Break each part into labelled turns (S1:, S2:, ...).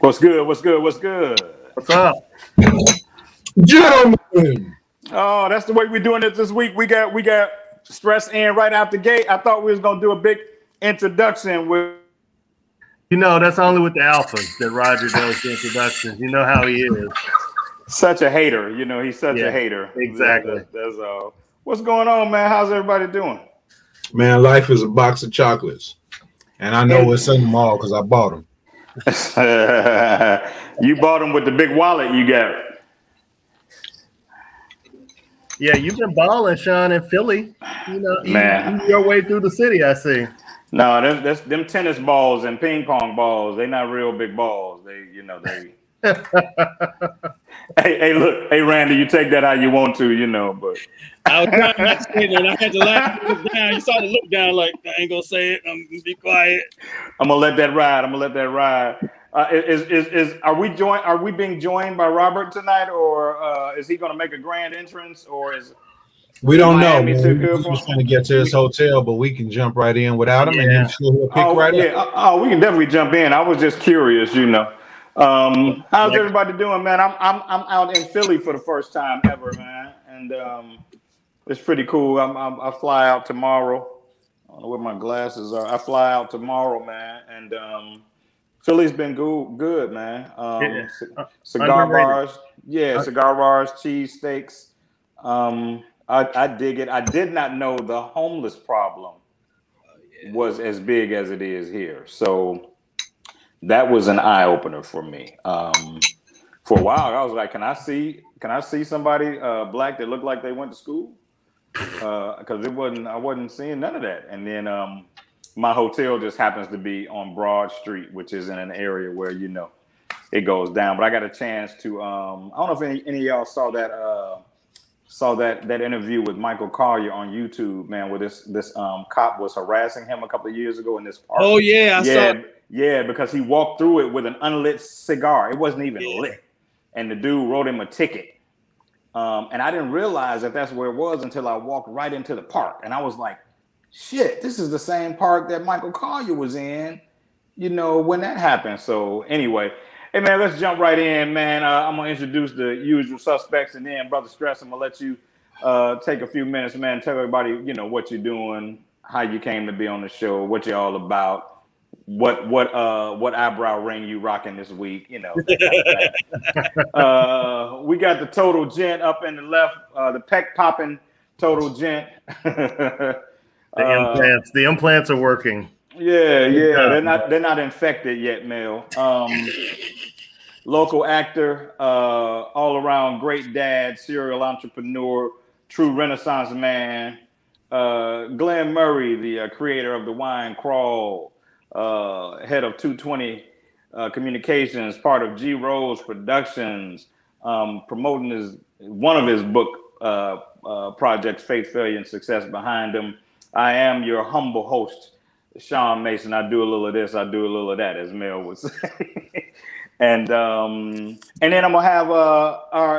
S1: What's good? What's good? What's good?
S2: What's up,
S3: gentlemen?
S1: Oh, that's the way we're doing it this week. We got Stress in right out the gate. I thought we was gonna do a big introduction with.
S2: You know, that's only with the alphas that Roger does the introductions. You know how he is.
S1: Such a hater. You know, he's such a hater.
S2: Exactly.
S1: That's what's going on, man? How's everybody doing?
S3: Man, life is a box of chocolates, and I know it's in them all because I bought them.
S1: You bought them with the big wallet you got.
S2: Yeah, you've been balling, Shawn, in Philly. You know,
S1: man,
S2: your way through the city, I see.
S1: No, them tennis balls and ping pong balls. They're not real big balls. They. Hey, look, hey, Randy, you take that how you want to, but.
S4: I was trying not to say that. I had to laugh down. You saw the look down like, I ain't gonna say it. I'm gonna be quiet.
S1: I'm gonna let that ride. Are we being joined by Robert tonight, or is he gonna make a grand entrance, or is
S3: we don't know? We're just trying to get to his hotel, but we can jump right in without him, and he'll pick up.
S1: Oh, we can definitely jump in. I was just curious, How's everybody doing, man? I'm out in Philly for the first time ever, man, and it's pretty cool. I fly out tomorrow. I don't know where my glasses are. I fly out tomorrow, man, and Philly's been good, man. Cigar bars, cigar bars, cheese steaks. I dig it. I did not know the homeless problem was as big as it is here. So that was an eye opener for me. For a while, I was like, can I see somebody black that looked like they went to school? Because I wasn't seeing none of that. And then my hotel just happens to be on Broad Street, which is in an area where it goes down. But I got a chance to I don't know if any of y'all saw that interview with Michael Collier on YouTube, man, where this cop was harassing him a couple of years ago in this park.
S4: Oh yeah, I saw it.
S1: Yeah, because he walked through it with an unlit cigar. It wasn't even lit, and the dude wrote him a ticket. And I didn't realize that that's where it was until I walked right into the park. And I was like, shit, this is the same park that Michael Collier was in, when that happened. So anyway, hey, man, let's jump right in, man. I'm going to introduce the usual suspects. And then, Brother Stress, I'm going to let you take a few minutes, man. Tell everybody, what you're doing, how you came to be on the show, what you're all about. What eyebrow ring you rocking this week? That kind of thing. We got the total gent up in the left, the peck popping total gent. The
S2: implants are working.
S1: Yeah, they're not infected yet, Mel. Local actor, all around great dad, serial entrepreneur, true Renaissance man. Glenn Murray, the creator of the Wine Crawl. Head of 220 Communications, part of G Rose Productions, promoting one of his book projects, Faith, Failure, and Success behind him. I am your humble host, Shawn Mason. I do a little of this, I do a little of that, as Mel would say. And then I'm gonna have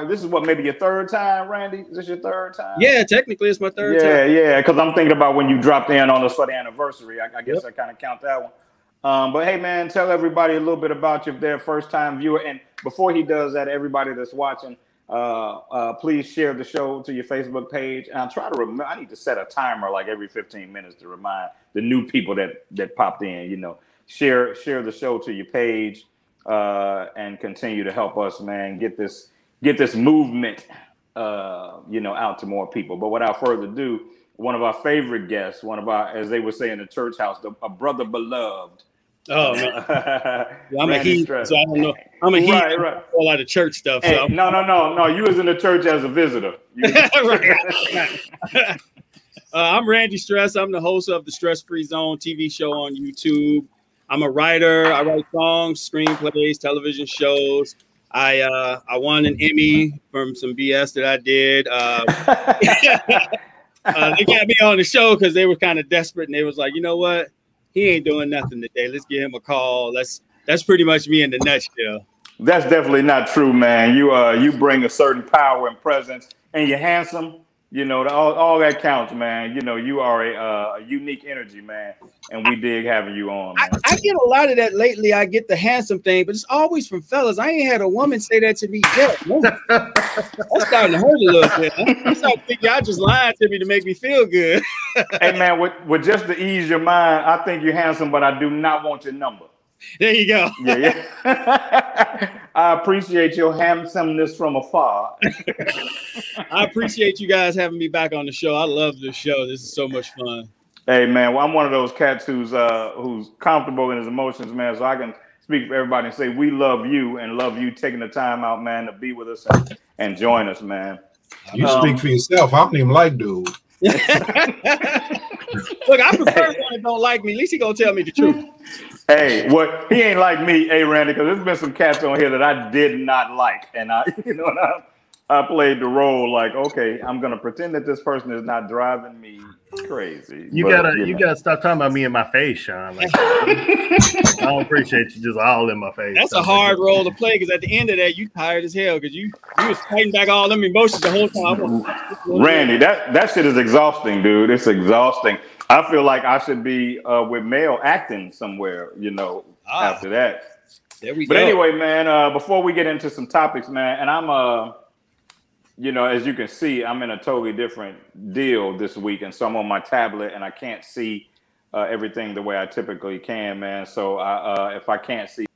S1: this is what, maybe your third time, Randy? Is this your third time?
S4: Yeah, technically it's my third time.
S1: Yeah, because I'm thinking about when you dropped in on us for the anniversary. I guess I kind of count that one. But hey, man, tell everybody a little bit about you if they're a first-time viewer. And before he does that, everybody that's watching, please share the show to your Facebook page. And I'll try to remember. I need to set a timer like every 15 minutes to remind the new people that popped in. Share the show to your page and continue to help us, man, get this movement, out to more people. But without further ado, one of our favorite guests, one of our, as they would say in the church house, a brother beloved.
S4: Oh man, I'm a heathen, so I don't know. I'm a heathen. Right. A lot of church stuff.
S1: Hey,
S4: so.
S1: No. You was in the church as a visitor.
S4: I'm Randy Stress. I'm the host of the Stress Free Zone TV show on YouTube. I'm a writer. I write songs, screenplays, television shows. I won an Emmy from some BS that I did. They got me on the show because they were kind of desperate, and they was like, you know what? He ain't doing nothing today. Let's give him a call. That's pretty much me in the nutshell.
S1: That's definitely not true, man. You bring a certain power and presence, and you're handsome. You know, all that counts, man. You know, you are a unique energy, man, and we dig having you on, man.
S4: I get a lot of that lately. I get the handsome thing, but it's always from fellas. I ain't had a woman say that to me yet. That's starting to hurt a little bit. I start thinking y'all just lying to me to make me feel good.
S1: Hey, man, with just to ease your mind, I think you're handsome, but I do not want your number.
S4: There you go.
S1: Yeah. I appreciate your handsomeness from afar.
S4: I appreciate you guys having me back on the show. I love this show. This is so much fun.
S1: Hey, man, well, I'm one of those cats who's comfortable in his emotions, man. So I can speak for everybody and say we love you and love you taking the time out, man, to be with us and join us, man.
S3: You speak for yourself. I don't even like dude.
S4: Look, I prefer one that don't like me. At least he gonna tell me the truth.
S1: Hey, what he ain't like me, Randy, because there's been some cats on here that I did not like, and I played the role like, okay, I'm gonna pretend that this person is not driving me crazy.
S2: You gotta stop talking about me in my face, Shawn. Like, I don't appreciate you just all in my face.
S4: That's a hard role to play because at the end of that, you tired as hell because you was fighting back all them emotions the whole time.
S1: Randy, that shit is exhausting, dude. It's exhausting. I feel like I should be with male acting somewhere, after that.
S4: There we
S1: go. But anyway, man, before we get into some topics, man, and I'm as you can see, I'm in a totally different deal this week, and so I'm on my tablet and I can't see everything the way I typically can, man. So if I can't see.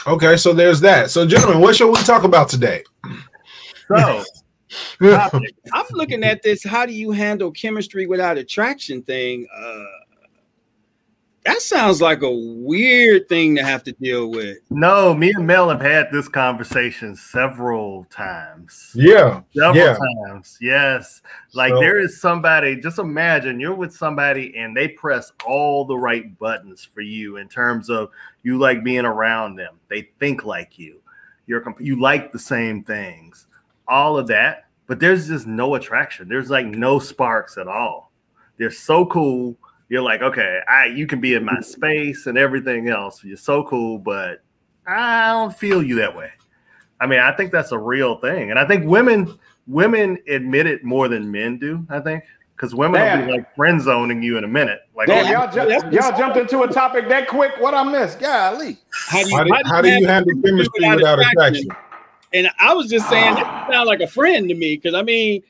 S3: Okay, so there's that. So, gentlemen, what shall we talk about today?
S2: So,
S4: I'm looking at this. How do you handle chemistry without attraction thing? That sounds like a weird thing to have to deal with.
S2: No, me and Mel have had this conversation several times.
S3: Yeah.
S2: Several times. Yes. Like there is somebody, just imagine you're with somebody and they press all the right buttons for you in terms of you like being around them. They think like you. You like the same things. All of that. But there's just no attraction. There's like no sparks at all. They're so cool. You're like, okay, you can be in my space and everything else. You're so cool, but I don't feel you that way. I mean, I think that's a real thing. And I think women admit it more than men do, I think. Because women will be like friend zoning you in a minute. Like,
S1: y'all jumped into a topic that quick. What I missed? Golly.
S3: How do you handle chemistry without attraction?
S4: And I was just saying, that sounds like a friend to me. Because, I mean,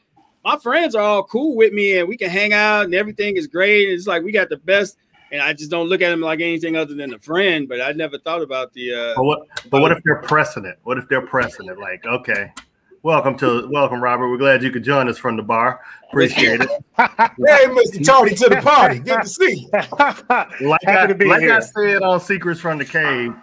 S4: my friends are all cool with me and we can hang out and everything is great. It's like we got the best, and I just don't look at them like anything other than a friend. But I never thought about the.
S2: But what if they're pressing it? What if they're pressing it? Like, okay, welcome, Robert. We're glad you could join us from the bar. Appreciate it.
S3: Hey, Mr. Tardy to the party. Good to see you.
S2: Like I said on Secrets from the Cave.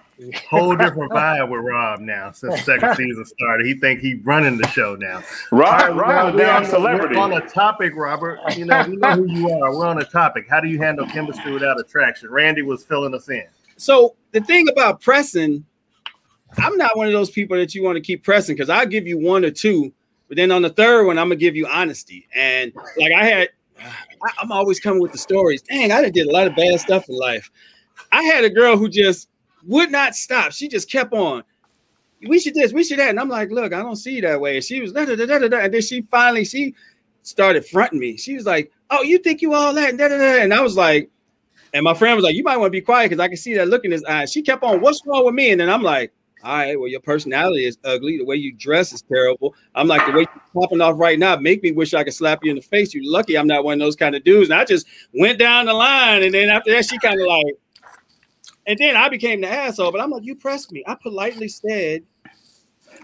S2: Whole different vibe with Rob now since the second season started. He think he running the show now.
S1: Rob, damn celebrity.
S2: We're on a topic, Robert. We know who you are. We're on a topic. How do you handle chemistry without attraction? Randy was filling us in.
S4: So the thing about pressing, I'm not one of those people that you want to keep pressing because I'll give you one or two, but then on the third one, I'm gonna give you honesty. And like I'm always coming with the stories. Dang, I did a lot of bad stuff in life. I had a girl who just would not stop. She just kept on. We should this, we should that. And I'm like, look, I don't see you that way. And she was and then she started fronting me. She was like, oh, you think you all that? And I was like, and my friend was like, you might want to be quiet because I can see that look in his eyes. She kept on, what's wrong with me? And then I'm like, all right, well, your personality is ugly. The way you dress is terrible. I'm like, the way you're popping off right now make me wish I could slap you in the face. You're lucky I'm not one of those kind of dudes. And I just went down the line. And then after that, she kind of like, and then I became the asshole, but I'm like, you pressed me. I politely said,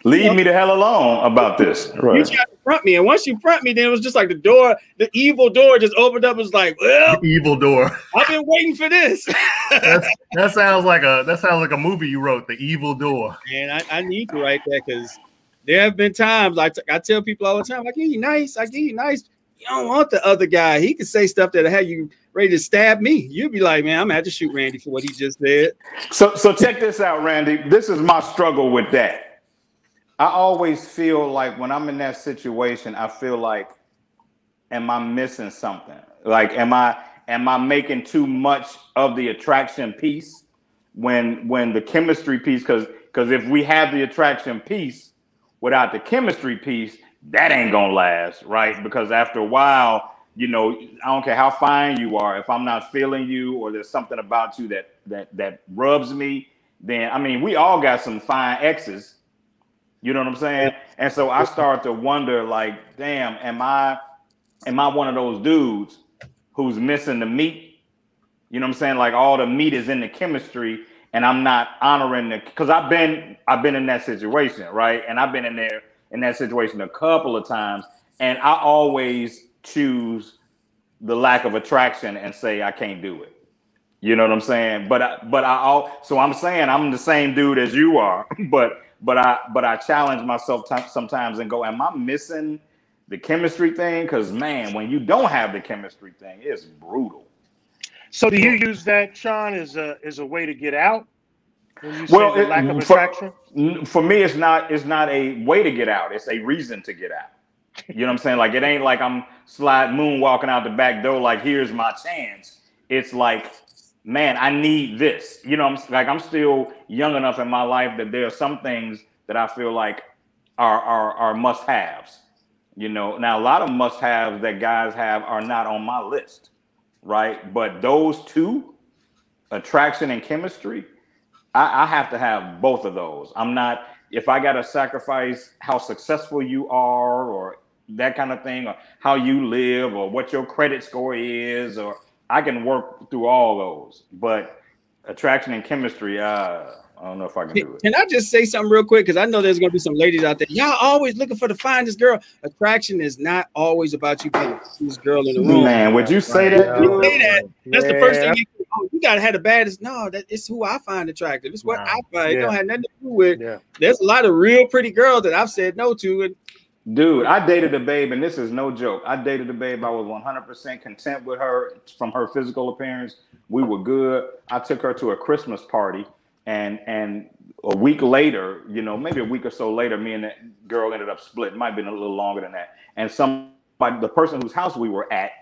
S1: leave me the hell alone about this. Right.
S4: You tried to front me. And once you front me, then it was just like the evil door just opened up. It was like, well,
S2: the evil door.
S4: I've been waiting for this.
S2: that sounds like a movie you wrote, The Evil Door.
S4: And I need to write that because there have been times I tell people all the time, I give you nice. You don't want the other guy. He could say stuff that had you ready to stab me. You'd be like, man, I'm gonna have to shoot Randy for what he just said.
S1: So check this out, Randy. This is my struggle with that. I always feel like when I'm in that situation, I feel like, am I missing something? Like, am I making too much of the attraction piece when the chemistry piece? Because if we have the attraction piece without the chemistry piece, that ain't gonna last, right? Because after a while, you know, I don't care how fine you are, if I'm not feeling you or there's something about you that rubs me, then I mean, we all got some fine exes, you know what I'm saying? And so I start to wonder, like, damn, am I one of those dudes who's missing the meat? You know what I'm saying? Like all the meat is in the chemistry, and I'm not honoring because I've been in that situation, right? And I've been in that situation a couple of times, and I always choose the lack of attraction and say I can't do it. You know what I'm saying? So I'm saying I'm the same dude as you are, but I challenge myself sometimes and go, am I missing the chemistry thing? Because man, when you don't have the chemistry thing, it's brutal.
S5: So do you use that, Shawn, as a way to get out? When you say the lack of attraction?
S1: For me, it's not a way to get out. It's a reason to get out. You know what I'm saying? Like it ain't like I'm moonwalking out the back door. Like here's my chance. It's like, man, I need this. You know, I'm still young enough in my life that there are some things that I feel like are must-haves. You know, now a lot of must-haves that guys have are not on my list, right? But those two, attraction and chemistry, I have to have both of those. I'm not, if I got to sacrifice how successful you are or that kind of thing, or how you live or what your credit score is, or I can work through all those. But attraction and chemistry, I don't know if I can do it.
S4: Can I just say something real quick? Because I know there's going to be some ladies out there. Y'all always looking for the finest girl. Attraction is not always about you being the finest girl in the room.
S1: Man, would you say that?
S4: You say that. That's the first thing you got to have the baddest. No, it's who I find attractive. It's what I find. It don't have nothing to do with. Yeah. There's a lot of real pretty girls that I've said no to. And
S1: dude, I dated a babe, and this is no joke. I dated a babe. I was 100% content with her from her physical appearance. We were good. I took her to a Christmas party, and a week later, you know, maybe a week or so later, me and that girl ended up split. It might have been a little longer than that. And the person whose house we were at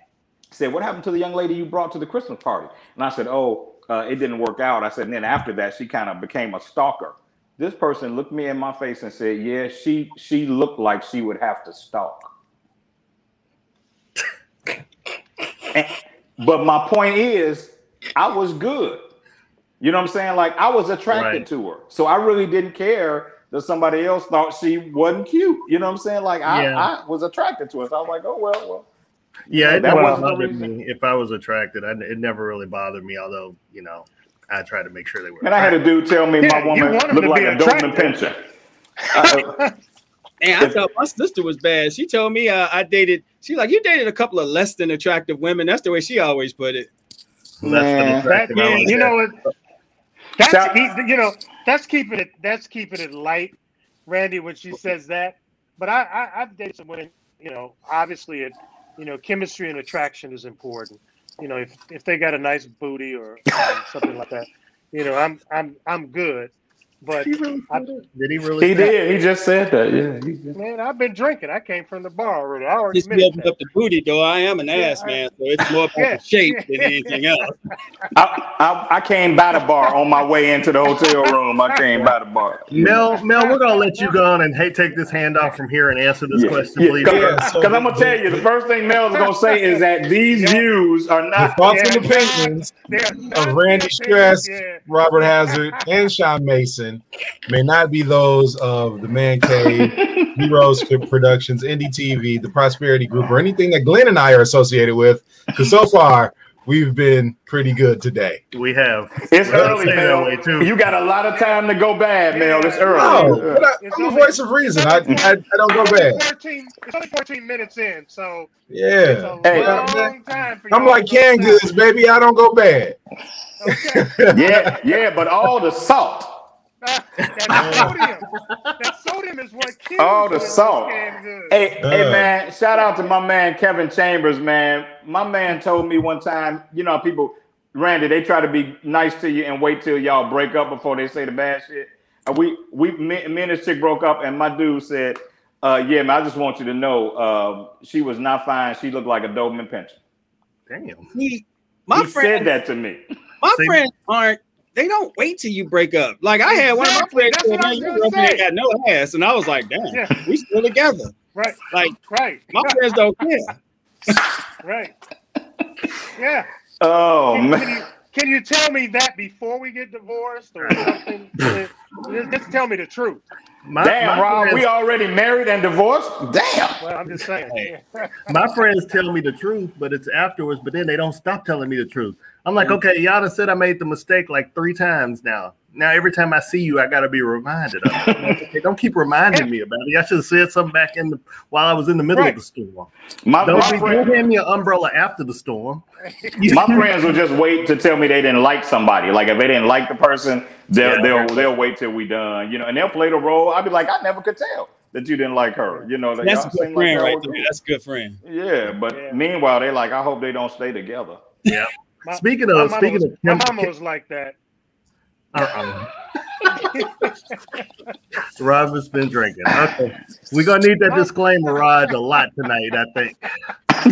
S1: said, "What happened to the young lady you brought to the Christmas party?" And I said, "Oh, it didn't work out." I said, and then after that, she kind of became a stalker. This person looked me in my face and said, "Yeah, she looked like she would have to stalk." But my point is, I was good. You know what I'm saying? Like I was attracted to her. So I really didn't care that somebody else thought she wasn't cute. You know what I'm saying? Like I was attracted to her. So I was like, oh, well.
S2: Yeah, it never bothered me if I was attracted. It never really bothered me, although, you know, I tried to make sure they were.
S1: And I had a dude tell me my woman looked like a Dolman Pincher.
S4: And I thought my sister was bad. She told me I dated. She's like, you dated a couple of less than attractive women. That's the way she always put it.
S5: Man, you know, that's keeping it light, Randy, when she says that. But I've dated some women. You know, obviously, chemistry and attraction is important. You know, if they got a nice booty or something like that, you know, I'm good. But
S2: did he really?
S1: He did. He just said that. Yeah.
S5: Man, I've been drinking. I came from the bar already. I already
S4: opened up the booty door. I am an ass man, so it's more about the shape than anything else.
S1: I came by the bar on my way into the hotel room. I came by the bar.
S2: Mel, we're gonna let you go on and take this handoff from here and answer this question, please.
S1: Because I'm gonna tell you, the first thing Mel's gonna say is that these views are not
S3: thoughts and opinions of Randy Stress, Robert Hazzard, and Shawn Mason may not be those of the Man Cave, Heroes Productions, Indie TV, the Prosperity Group, or anything that Glenn and I are associated with. Because so far, we've been pretty good today.
S2: We have.
S1: It's early, Mel. You got a lot of time to go bad, Mel. It's early.
S3: No, but I'm a voice of reason. I don't go bad.
S5: It's only 14 minutes in, so
S3: yeah.
S5: It's a long time for
S3: I'm like canned goods, baby. I don't go bad.
S5: Okay.
S1: yeah, but all the salt.
S5: That sodium is what kills
S1: all the salt. Hey, man, shout out to my man Kevin Chambers, man. My man told me one time, you know, people, Randy, they try to be nice to you and wait till y'all break up before they say the bad shit. Me and this chick broke up, and my dude said, yeah, man, I just want you to know, she was not fine. She looked like a Doberman Pinscher.
S2: Damn.
S1: He said that to me.
S4: My friends aren't. They don't wait till you break up. Like I had one of my friends said, "Man, your girlfriend got no ass," and I was like, "Damn, we still together."
S5: Right.
S4: Like,
S5: Right.
S4: my friends don't care.
S5: Right. Yeah.
S1: Oh man.
S5: Can you tell me that before we get divorced or something? Just tell me the truth.
S1: Damn, Rob, we already married and divorced? Damn.
S5: Well, I'm just saying.
S2: My friends tell me the truth, but it's afterwards, but then they don't stop telling me the truth. I'm like, okay, y'all done said I made the mistake like 3 times now. Now, every time I see you, I got to be reminded of it. Like, okay, don't keep reminding me about it. I should have said something back while I was in the middle of the storm. Don't hand me an umbrella after the storm.
S1: My friends will just wait to tell me they didn't like somebody. Like if they didn't like the person, they'll wait till we done, and they'll play the role. I'll be like, I never could tell that you didn't like her.
S4: That's a good friend right there. That's a good friend.
S1: Yeah, but meanwhile, they like, I hope they don't stay together.
S2: Yeah. Speaking
S5: of,
S2: my
S5: mama was like that.
S2: Rob's been drinking. Okay, we're gonna need that disclaimer, Rod, a lot tonight. I think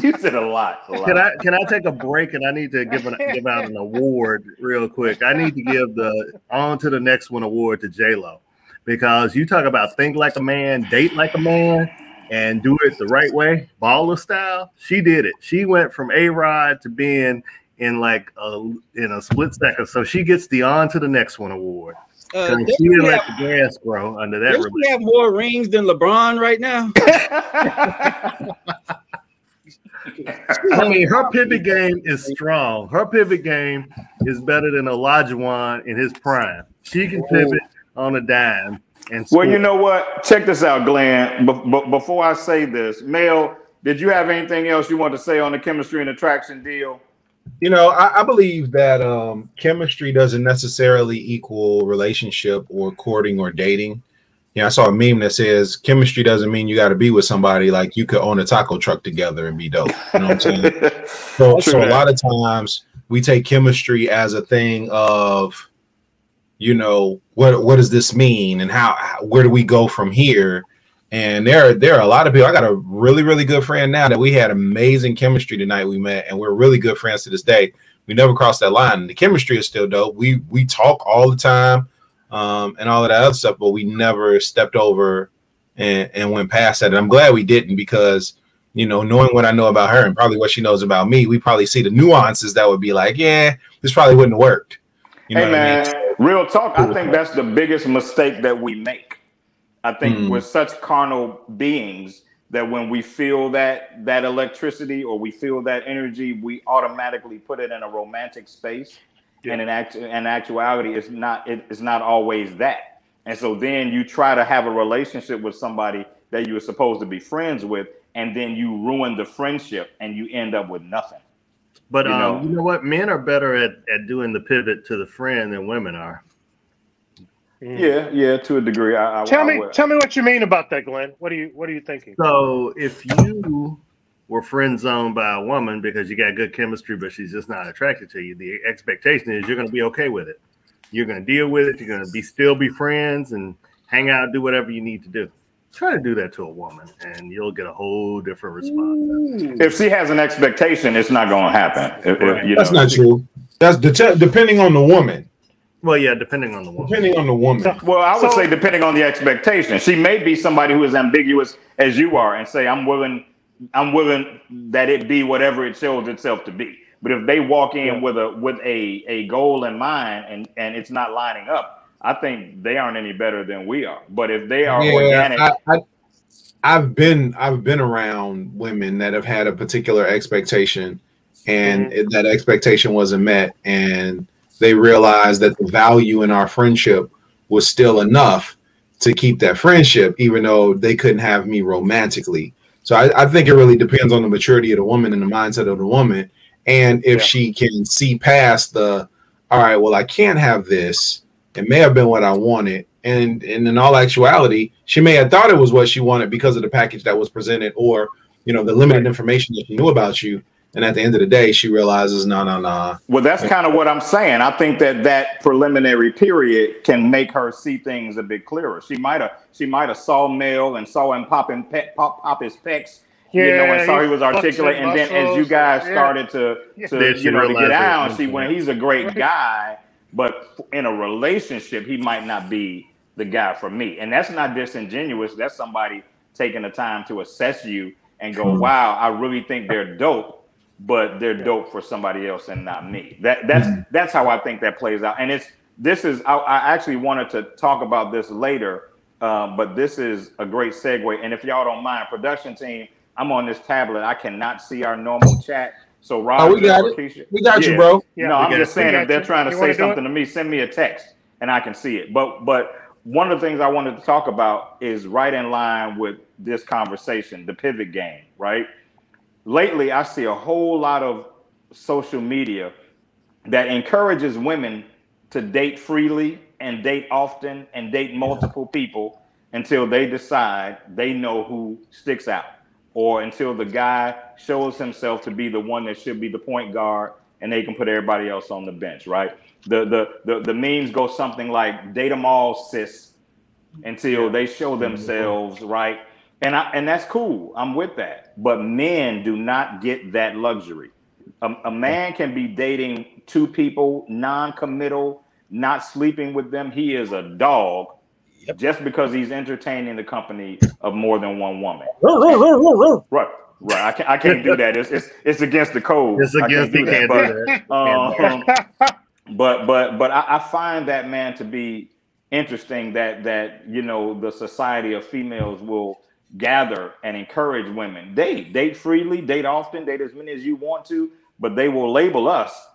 S1: you said a lot.
S2: Can I take a break and I need to give out an award real quick. I need to give the On to the Next One award to J-Lo, because you talk about think like a man, date like a man, and do it the right way, baller style. She did it. She went from A-Rod to being in a split second. So she gets the On to the Next One award. She didn't let the grass grow under that.
S4: Does she have more rings than LeBron right now?
S2: I mean, her pivot game is strong. Her pivot game is better than Olajuwon in his prime. She can pivot on a dime.
S1: Well, you know what? Check this out, Glenn. Before I say this, Mel, did you have anything else you want to say on the chemistry and attraction deal?
S3: I believe that chemistry doesn't necessarily equal relationship or courting or dating. I saw a meme that says chemistry doesn't mean you got to be with somebody. Like you could own a taco truck together and be dope. You know what I'm saying? so a lot of times we take chemistry as a thing of, what does this mean and where do we go from here? And there are a lot of people. I got a really, really good friend now that we had amazing chemistry tonight. We met and we're really good friends to this day. We never crossed that line. The chemistry is still dope. We talk all the time and all of that other stuff, but we never stepped over and went past that. And I'm glad we didn't, because, knowing what I know about her and probably what she knows about me, we probably see the nuances that would be like, yeah, this probably wouldn't have worked.
S1: Hey, man, real talk. I think that's the biggest mistake that we make. I think we're such carnal beings that when we feel that electricity or we feel that energy, we automatically put it in a romantic space. Yeah. And in actuality, it's not always that. And so then you try to have a relationship with somebody that you were supposed to be friends with, and then you ruin the friendship and you end up with nothing.
S2: But you know what? Men are better at doing the pivot to the friend than women are.
S1: Yeah, to a degree.
S5: Tell me what you mean about that, Glenn. What are you thinking?
S2: So if you were friend zoned by a woman because you got good chemistry, but she's just not attracted to you, the expectation is you're going to be okay with it. You're going to deal with it. You're going to still be friends and hang out, do whatever you need to do. Try to do that to a woman, and you'll get a whole different response.
S1: If she has an expectation, it's not going to happen.
S3: That's not true. That's depending on the woman.
S2: Well, yeah, depending on the woman.
S1: Well, I would say depending on the expectation. She may be somebody who is ambiguous as you are and say, I'm willing that it be whatever it shows itself to be. But if they walk in with a goal in mind and it's not lining up, I think they aren't any better than we are. But if they are organic,
S3: I've been around women that have had a particular expectation, and that expectation wasn't met, and they realized that the value in our friendship was still enough to keep that friendship, even though they couldn't have me romantically. So I think it really depends on the maturity of the woman and the mindset of the woman, and if she can see past all right, well, I can't have this. It may have been what I wanted. And in all actuality, she may have thought it was what she wanted because of the package that was presented or, the limited information that she knew about you. And at the end of the day, she realizes, no.
S1: Well, that's kind of what I'm saying. I think that preliminary period can make her see things a bit clearer. She might have saw Mel and saw him pop his pecs, and saw he was articulate. And then as you guys started to get out, see when he's a great guy. But in a relationship, he might not be the guy for me. And that's not disingenuous. That's somebody taking the time to assess you and go, wow, I really think they're dope, but they're dope for somebody else and not me. That's how I think that plays out. And I actually wanted to talk about this later, but this is a great segue. And if y'all don't mind, production team, I'm on this tablet. I cannot see our normal chat. So Rob,
S3: we got it. We got you, bro.
S1: Yeah, no, I'm just saying if they're trying to say something to me, send me a text and I can see it. But one of the things I wanted to talk about is right in line with this conversation, the pivot game, right? Lately, I see a whole lot of social media that encourages women to date freely and date often and date multiple people until they decide they know who sticks out, or until the guy shows himself to be the one that should be the point guard and they can put everybody else on the bench, right? The memes go something like date them all, sis, until they show themselves, right? And that's cool. I'm with that. But men do not get that luxury. A man can be dating two people, non-committal, not sleeping with them. He is a dog just because he's entertaining the company of more than one woman. Right. I can't do that. It's against the code.
S2: It's against the
S1: But I find that, man, to be interesting that the society of females will gather and encourage women. Date freely, date often, date as many as you want to, but they will label us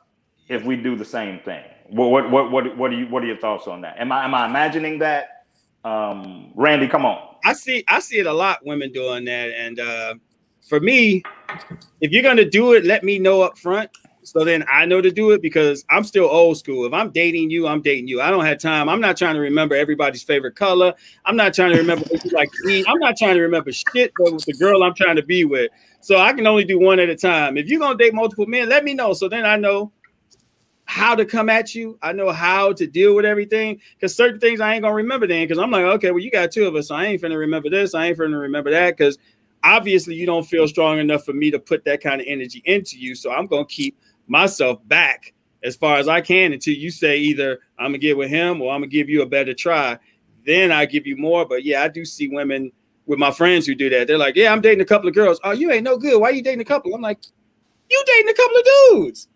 S1: if we do the same thing. What are your thoughts on that? Am I imagining that? Randy, come on.
S4: I see it a lot, women doing that. And for me, if you're gonna do it, let me know up front. So then I know to do it, because I'm still old school. If I'm dating you, I'm dating you. I don't have time. I'm not trying to remember everybody's favorite color. I'm not trying to remember what you like to eat. I'm not trying to remember shit with the girl I'm trying to be with. So I can only do one at a time. If you're going to date multiple men, let me know. So then I know how to come at you. I know how to deal with everything, because certain things I ain't going to remember then, because I'm like, okay, well, you got two of us, so I ain't finna remember this. I ain't finna remember that, because obviously you don't feel strong enough for me to put that kind of energy into you. So I'm going to keep myself back as far as I can until you say either I'm gonna get with him or I'm gonna give you a better try. Then I give you more. But yeah, I do see women with my friends who do that. They're like, yeah, I'm dating a couple of girls. Oh, you ain't no good. Why you dating a couple? I'm like, you dating a couple of dudes.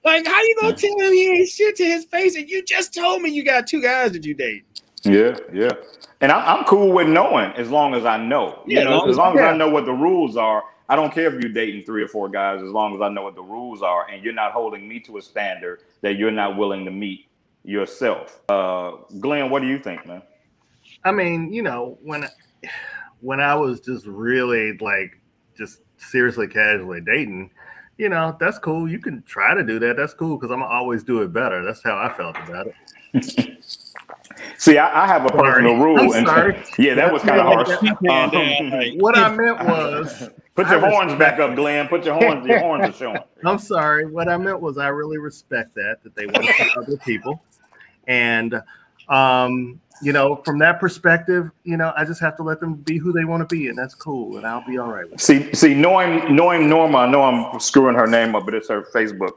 S4: Like, how you gonna tell him he ain't shit to his face and you just told me you got two guys that you date?
S1: Yeah. And I'm cool with knowing, as long as I know.
S4: Yeah,
S1: as long as I know what the rules are. I don't care if you're dating 3 or 4 guys, as long as I know what the rules are and you're not holding me to a standard that you're not willing to meet yourself. Glenn, what do you think, man?
S2: I mean, when I was just really just seriously casually dating, that's cool. You can try to do that. That's cool, because I'm gonna always do it better. That's how I felt about it.
S1: See, I have a personal rule.
S2: I'm sorry.
S1: Yeah, that was kind of harsh.
S2: What I meant was,
S1: put your horns back up, Glenn. Put your horns. Your horns are showing.
S2: I'm sorry. What I meant was, I really respect that they want to see other people, and from that perspective, I just have to let them be who they want to be, and that's cool, and I'll be all right with it.
S1: See, knowing Norma, I know I'm screwing her name up, but it's her Facebook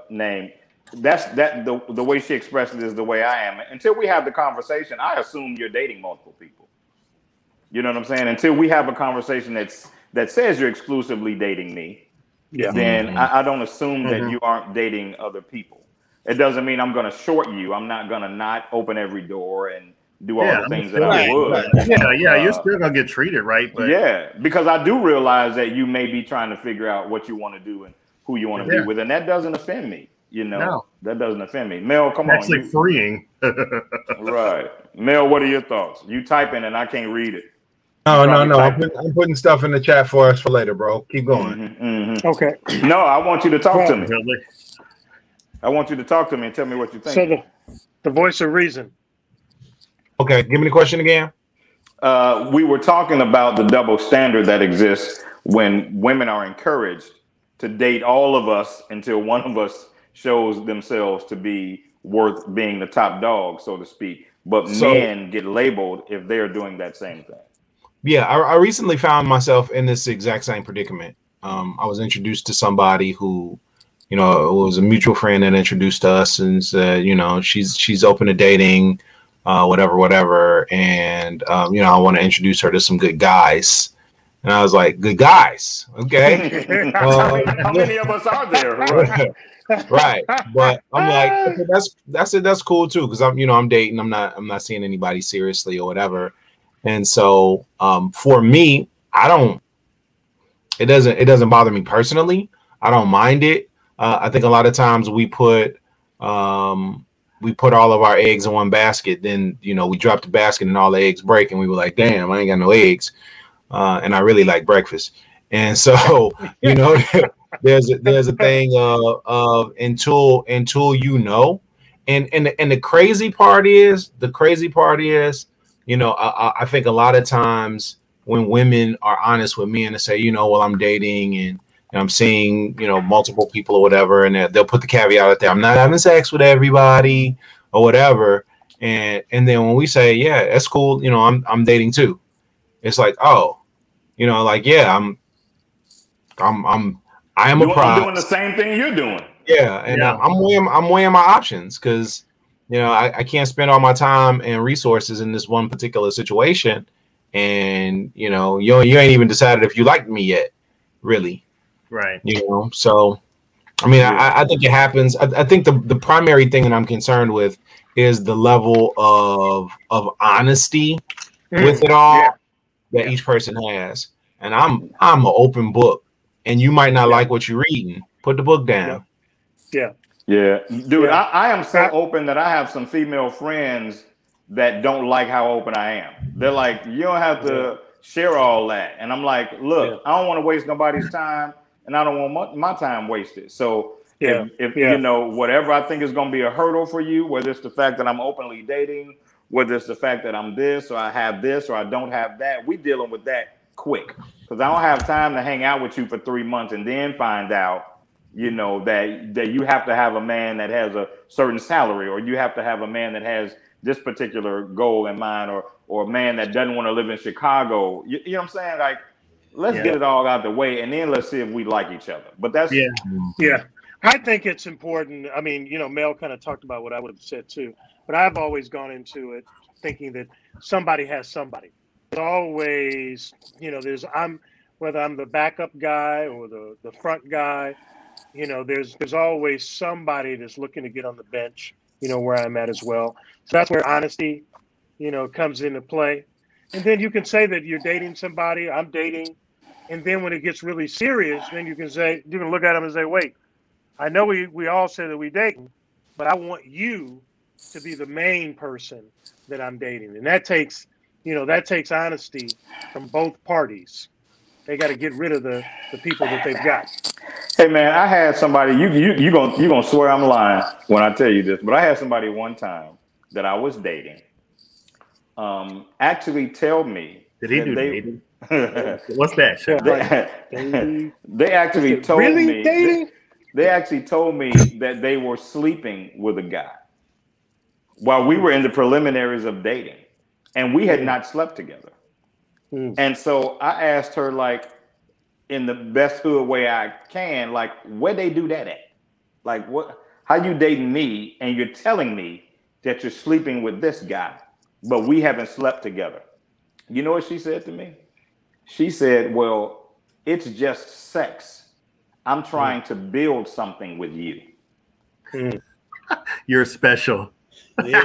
S1: name. The way she expresses it is the way I am. Until we have the conversation, I assume you're dating multiple people. You know what I'm saying? Until we have a conversation that says you're exclusively dating me, then I don't assume that you aren't dating other people. It doesn't mean I'm going to short you. I'm not going to not open every door and do all the things that I would.
S2: Yeah, you're still going to get treated right. But
S1: yeah, because I do realize that you may be trying to figure out what you want to do and who you want to be with, and that doesn't offend me. That doesn't offend me. Mel, come on.
S2: Actually freeing.
S1: Right. Mel, what are your thoughts? You typing and I can't read it.
S3: No. I'm putting stuff in the chat for us for later, bro. Keep going.
S5: Okay.
S1: No, I want you to talk to me. I want you to talk to me and tell me what you think.
S5: So the voice of reason.
S3: Okay, give me the question again.
S1: We were talking about the double standard that exists when women are encouraged to date all of us until one of us shows themselves to be worth being the top dog, so to speak. But men get labeled if they're doing that same thing.
S3: Yeah, I recently found myself in this exact same predicament. I was introduced to somebody who, it was a mutual friend that introduced us and said, she's open to dating. whatever. And, you know, I want to introduce her to some good guys. And I was like, good guys. Okay.
S1: How many of us are there?
S3: Right. But I'm like, okay, that's cool too. Cause I'm dating, I'm not seeing anybody seriously or whatever. And so, for me, it doesn't bother me personally. I don't mind it. I think a lot of times we put all of our eggs in one basket. Then, you know, we drop the basket and all the eggs break and we were like, damn, I ain't got no eggs. And I really like breakfast. And so, you know, there's a thing of until you know, and the crazy part is, you know, I think a lot of times when women are honest with me and they say, you know, well, I'm dating and I'm seeing, you know, multiple people or whatever, and they'll put the caveat out there, I'm not having sex with everybody or whatever. And then when we say, yeah, that's cool, you know, I'm dating too. It's like, oh, you know, like, yeah, I am a prize.
S1: I'm doing the same thing you're doing.
S3: Yeah, and yeah. I'm weighing my options because, you know, I can't spend all my time and resources in this one particular situation, and you know, you ain't even decided if you like me yet, really.
S2: Right.
S3: You know, so I mean, yeah. I think it happens. I think the primary thing that I'm concerned with is the level of honesty with it all that each person has. And I'm an open book, and you might not like what you're reading. Put the book down.
S5: Yeah.
S1: Dude, I am so open that I have some female friends that don't like how open I am. They're like, you don't have to share all that. And I'm like, look, I don't want to waste nobody's time, and I don't want my time wasted. So if you know, whatever I think is going to be a hurdle for you, whether it's the fact that I'm openly dating, whether it's the fact that I'm this or I have this or I don't have that, we dealing with that quick. Because I don't have time to hang out with you for 3 months and then find out, you know, that you have to have a man that has a certain salary, or you have to have a man that has this particular goal in mind, or a man that doesn't want to live in Chicago. You know what I'm saying? Like, let's get it all out the way, and then let's see if we like each other. But that's
S5: I think it's important. I mean, you know, Mel kind of talked about what I would have said too, but I've always gone into it thinking that somebody has somebody. There's always, you know, whether I'm the backup guy or the front guy, you know, there's always somebody that's looking to get on the bench, you know, where I'm at as well. So that's where honesty, you know, comes into play. And then you can say that you're dating somebody, I'm dating, and then when it gets really serious, then you can look at them and say, wait, I know we all say that we dating, but I want you to be the main person that I'm dating. And that takes honesty from both parties. They got to get rid of the people that they've got.
S1: Hey man, I had somebody, you gonna swear I'm lying when I tell you this, but I had somebody one time that I was dating actually tell me.
S2: Did he do dating? What's that?
S1: They actually told
S5: me. Dating?
S1: They actually told me that they were sleeping with a guy while we were in the preliminaries of dating, and we had not slept together. And so I asked her, like, in the best hood way I can, like, where they do that at? Like, how you dating me and you're telling me that you're sleeping with this guy, but we haven't slept together? You know what she said to me? She said, well, it's just sex. I'm trying to build something with you.
S2: You're special.
S5: Yeah.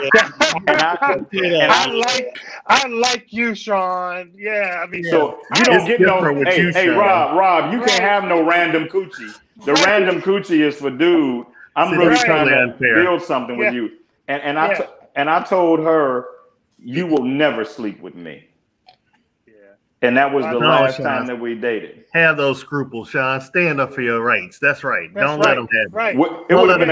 S5: I like you, Shawn. Yeah, I mean,
S1: so you don't get no. Hey, Rob, you can't have no random coochie. The random coochie is for dude. I'm really trying to build something with you. And I told her, you will never sleep with me. And that was the last time that we dated.
S2: Have those scruples, Shawn. Stand up for your rights. That's right. Don't let them have it.
S5: Right.
S1: It would have been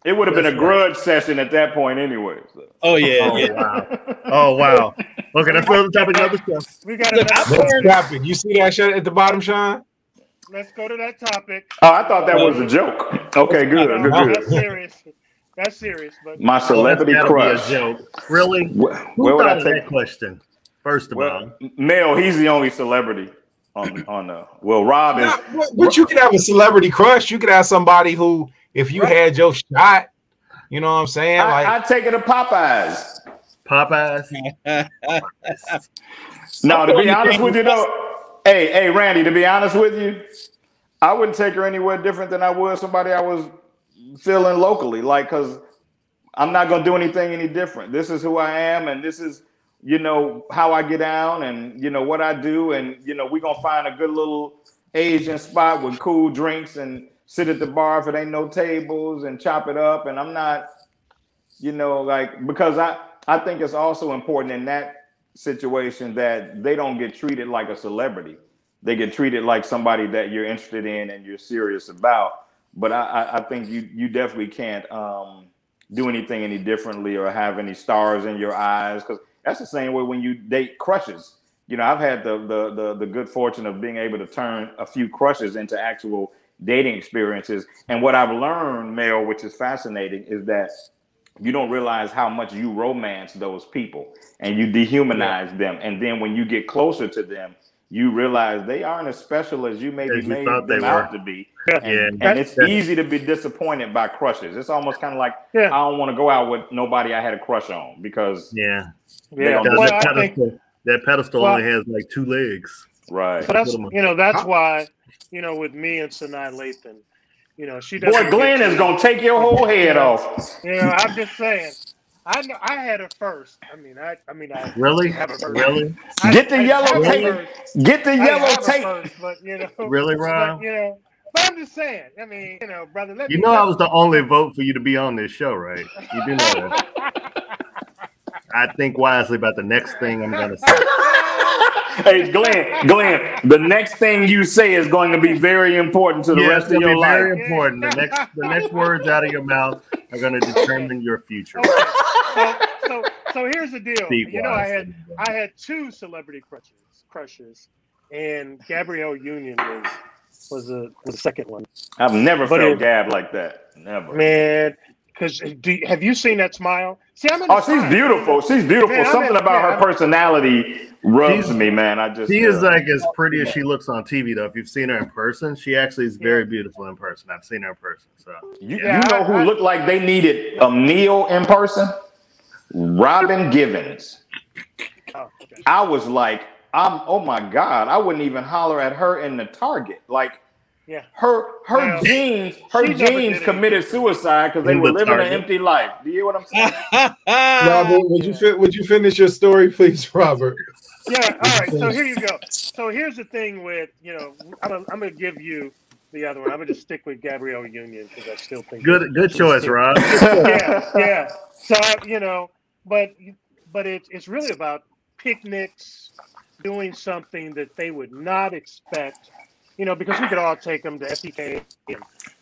S1: It would have been a grudge session at that point, anyway. So.
S4: Oh yeah.
S2: Wow. Oh wow. Okay, that's another topic. Another stuff.
S5: We got
S3: another topic. You see that shit at the bottom, Shawn?
S5: Let's go to that topick.
S1: Oh, I thought that was a joke. Okay, good.
S5: That's serious. That's serious. But
S1: my celebrity crush.
S2: Be a joke. Really? Who thought of that question? First of all,
S1: Mel, he's the only celebrity on the. Well, Rob is.
S3: But you could have a celebrity crush. You could have somebody who, if you had your shot, You know what I'm saying?
S1: I take her to Popeyes.
S2: Popeyes.
S1: No, to be honest with you though, hey, Randy, to be honest with you, I wouldn't take her anywhere different than I would somebody I was feeling locally. Like, because I'm not gonna do anything any different. This is who I am, and this is, you know, how I get down, and you know what I do, and you know, we're gonna find a good little Asian spot with cool drinks and sit at the bar if it ain't no tables and chop it up. And I'm not, you know, like, because I think it's also important in that situation that they don't get treated like a celebrity. They get treated like somebody that you're interested in and you're serious about. But I think you definitely can't do anything any differently or have any stars in your eyes, because that's the same way when you date crushes. You know, I've had the good fortune of being able to turn a few crushes into actual dating experiences. And what I've learned, Mel, which is fascinating, is that you don't realize how much you romance those people and you dehumanize them. And then when you get closer to them, you realize they aren't as special as you maybe made them out to be. And it's easy to be disappointed by crushes. It's almost kind of like, I don't want to go out with nobody I had a crush on, because
S2: that pedestal only has like 2 legs.
S1: Right.
S5: But that's, you know, that's why, you know, with me and Sanaa Lathan, you know, she doesn't.
S1: Boy, Glenn is gonna take your whole head off.
S5: You know, I'm just saying. I had her first. I
S2: really
S5: have her first.
S2: Really.
S1: Get the yellow tape. Get the yellow tape.
S5: First, but you know,
S2: really, Ron.
S5: But, you know, but I'm just saying. I mean, you know, brother.
S2: You know, I was the only vote for you to be on this show, right? You do know that. I think wisely about the next thing I'm gonna say.
S1: Hey, Glenn, the next thing you say is going to be very important to the rest of your life.
S2: Very important. The next words out of your mouth are going to determine your future.
S5: So here's the deal. You know, I had 2 celebrity crushes, and Gabrielle Union was the second one.
S1: I've never felt Gab like that. Never.
S5: Man, because have you seen that smile? See,
S1: she's beautiful. She's beautiful. Man, something about her personality rubs me, man.
S2: She is like as pretty as she looks on TV, though. If you've seen her in person, she actually is very beautiful in person. I've seen her in person. So
S1: you know who looked like they needed Neil in person? Robin Givens.
S5: Oh, okay.
S1: I was like, oh my God, I wouldn't even holler at her in the Target. Like, her genes committed suicide because they were living an empty life. Do you hear what I'm saying?
S3: Robert, would you finish your story, please, Robert?
S5: Yeah. All right. So here you go. So here's the thing with, you know, I'm gonna give you the other one. I'm gonna just stick with Gabrielle Union because I still think
S2: good choice, Rob.
S5: Yeah. So you know, but it's really about picnics, doing something that they would not expect. You know, because we could all take them to FPK and,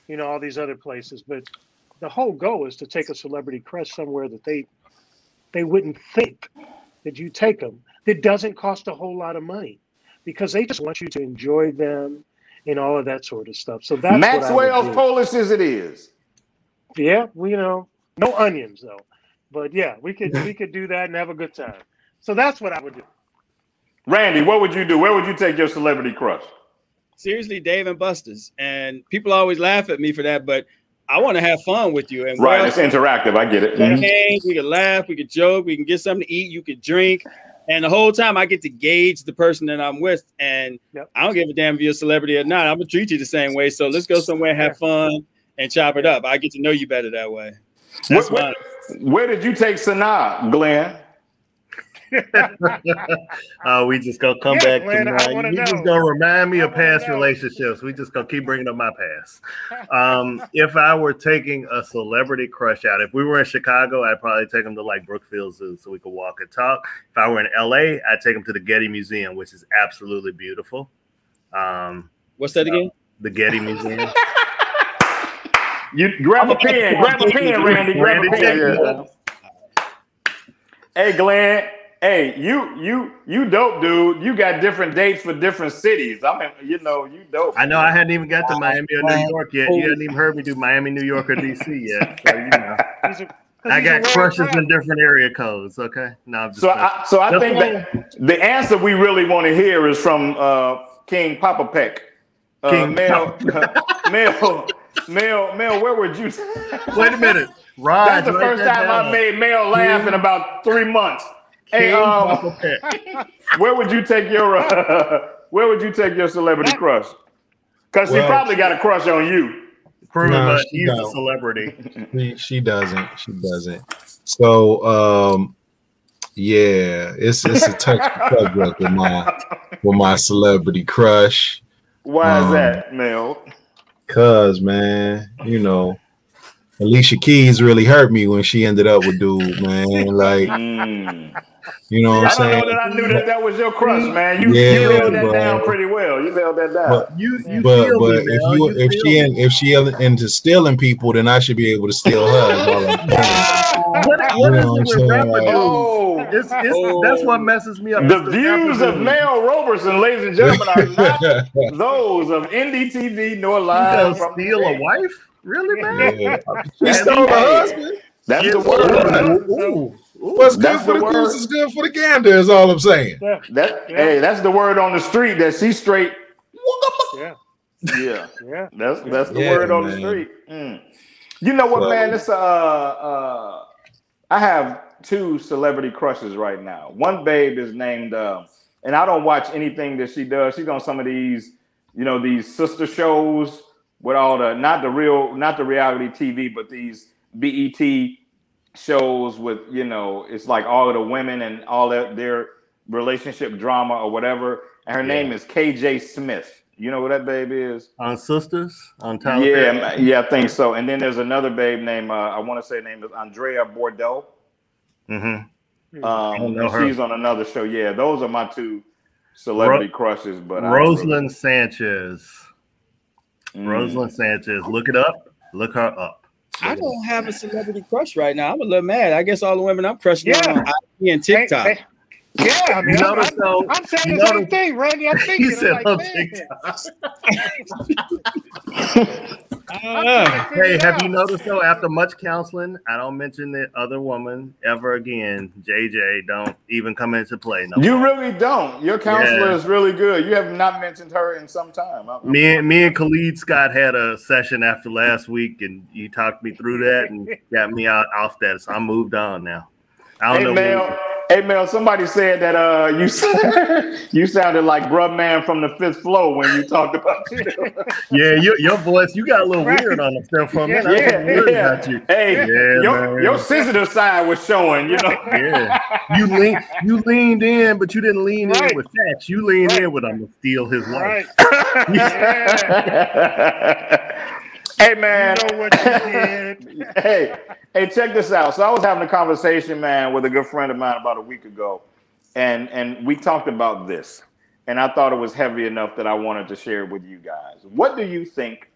S5: you know, all these other places. But the whole goal is to take a celebrity crush somewhere that they wouldn't think that you take them. That doesn't cost a whole lot of money because they just want you to enjoy them and all of that sort of stuff. So that's
S1: Maxwell's Polish as it is.
S5: Yeah, you know, no onions though. But yeah, we could do that and have a good time. So that's what I would do.
S1: Randy, what would you do? Where would you take your celebrity crush?
S4: Seriously, Dave and Buster's. And people always laugh at me for that, but I want to have fun with you. And
S1: right, it's interactive. I get it.
S4: We can laugh, we can joke, we can get something to eat, you can drink. And the whole time I get to gauge the person that I'm with. And I don't give a damn if you're a celebrity or not. I'm going to treat you the same way. So let's go somewhere, have fun, and chop it up. I get to know you better that way. That's
S1: where did you take Sanaa, Glenn?
S2: We just gonna come back to you just gonna remind me of past relationships. We just gonna keep bringing up my past. If I were taking a celebrity crush out, if we were in Chicago, I'd probably take them to like Brookfield Zoo so we could walk and talk. If I were in LA, I'd take them to the Getty Museum, which is absolutely beautiful.
S4: What's that again?
S2: The Getty Museum.
S1: You grab a pen, Randy. Grab a pen. Hey, Glenn. Hey, you dope, dude. You got different dates for different cities. I mean, you know, you dope.
S2: I know. I hadn't even got to Miami or New York yet. You hadn't even heard me do Miami, New York, or DC yet. So, you know, I got crushes in different area codes. Okay. No, I'm just
S1: so I think that the answer we really want to hear is from King Papa Peck. Mel, Mel, where would you?
S2: Wait a minute, Rod.
S1: That's the first time I made Mel laugh in about 3 months. Hey, where would you take your celebrity crush? Because she probably got a crush on you.
S2: Proving that he's a celebrity.
S3: She doesn't. So yeah, it's a touchy subject with my celebrity crush.
S1: Why is that, Mel?
S3: Cause, man, you know, Alicia Keys really hurt me when she ended up with dude, man. Like, you know what I'm saying?
S1: I don't know that I knew that was your crush, man. You held that down pretty well. You held that down.
S3: But if she into stealing people, then I should be able to steal her.
S2: That's what messes me up.
S1: The views of Mel Roberson, ladies and gentlemen, are not those of NDTV nor live from
S2: steal a wife. Really, man?
S3: Yeah. She stole her husband.
S1: That's the word.
S3: What's good for the goose is good for the gander, is all I'm saying.
S1: Hey, that's the word on the street that she's straight. Yeah. That's the word on the street. You know what, man? This I have 2 celebrity crushes right now. One babe is named, and I don't watch anything that she does. She's on some of these, these sister shows with all the not the reality TV, but these BET shows with, it's like all of the women and all their relationship drama or whatever. And her name is KJ Smith. You know who that babe is?
S2: On Sisters? On Tyler?
S1: Yeah, I think so. And then there's another babe named, I want to say her name is Andrea Bordeaux. She's on another show. Yeah, those are my 2 celebrity crushes. But
S2: Rosalind Sanchez. Rosalind Sanchez. Look it up. Look her up.
S4: I don't have a celebrity crush right now. I'm a little mad. I guess all the women I'm crushing on IG and TikTok.
S5: Yeah, I mean, I'm saying the same thing, Randy. I'm thinking.
S2: He said on TikTok. Hey, have you noticed though? After much counseling, I don't mention the other woman ever again. JJ, don't even come into play. No
S1: you really don't. Your counselor is really good. You have not mentioned her in some time.
S2: Me and Khalid Scott had a session after last week, and you talked me through that and got me off that. So I moved on now. I don't know.
S1: Hey Mel, somebody said that you sounded like Bruh Man from the 5th Floor when you talked about you.
S2: Yeah, your voice, you got a little weird on the stuff for a minute. About you.
S1: Hey, your sensitive side was showing,
S2: Yeah, you leaned in, but you didn't lean in with facts. You leaned in with I'm gonna steal his wife.
S1: Hey man,
S5: you know what you did.
S1: hey, check this out. So I was having a conversation, man, with a good friend of mine about a week ago, and we talked about this, and I thought it was heavy enough that I wanted to share it with you guys. What do you think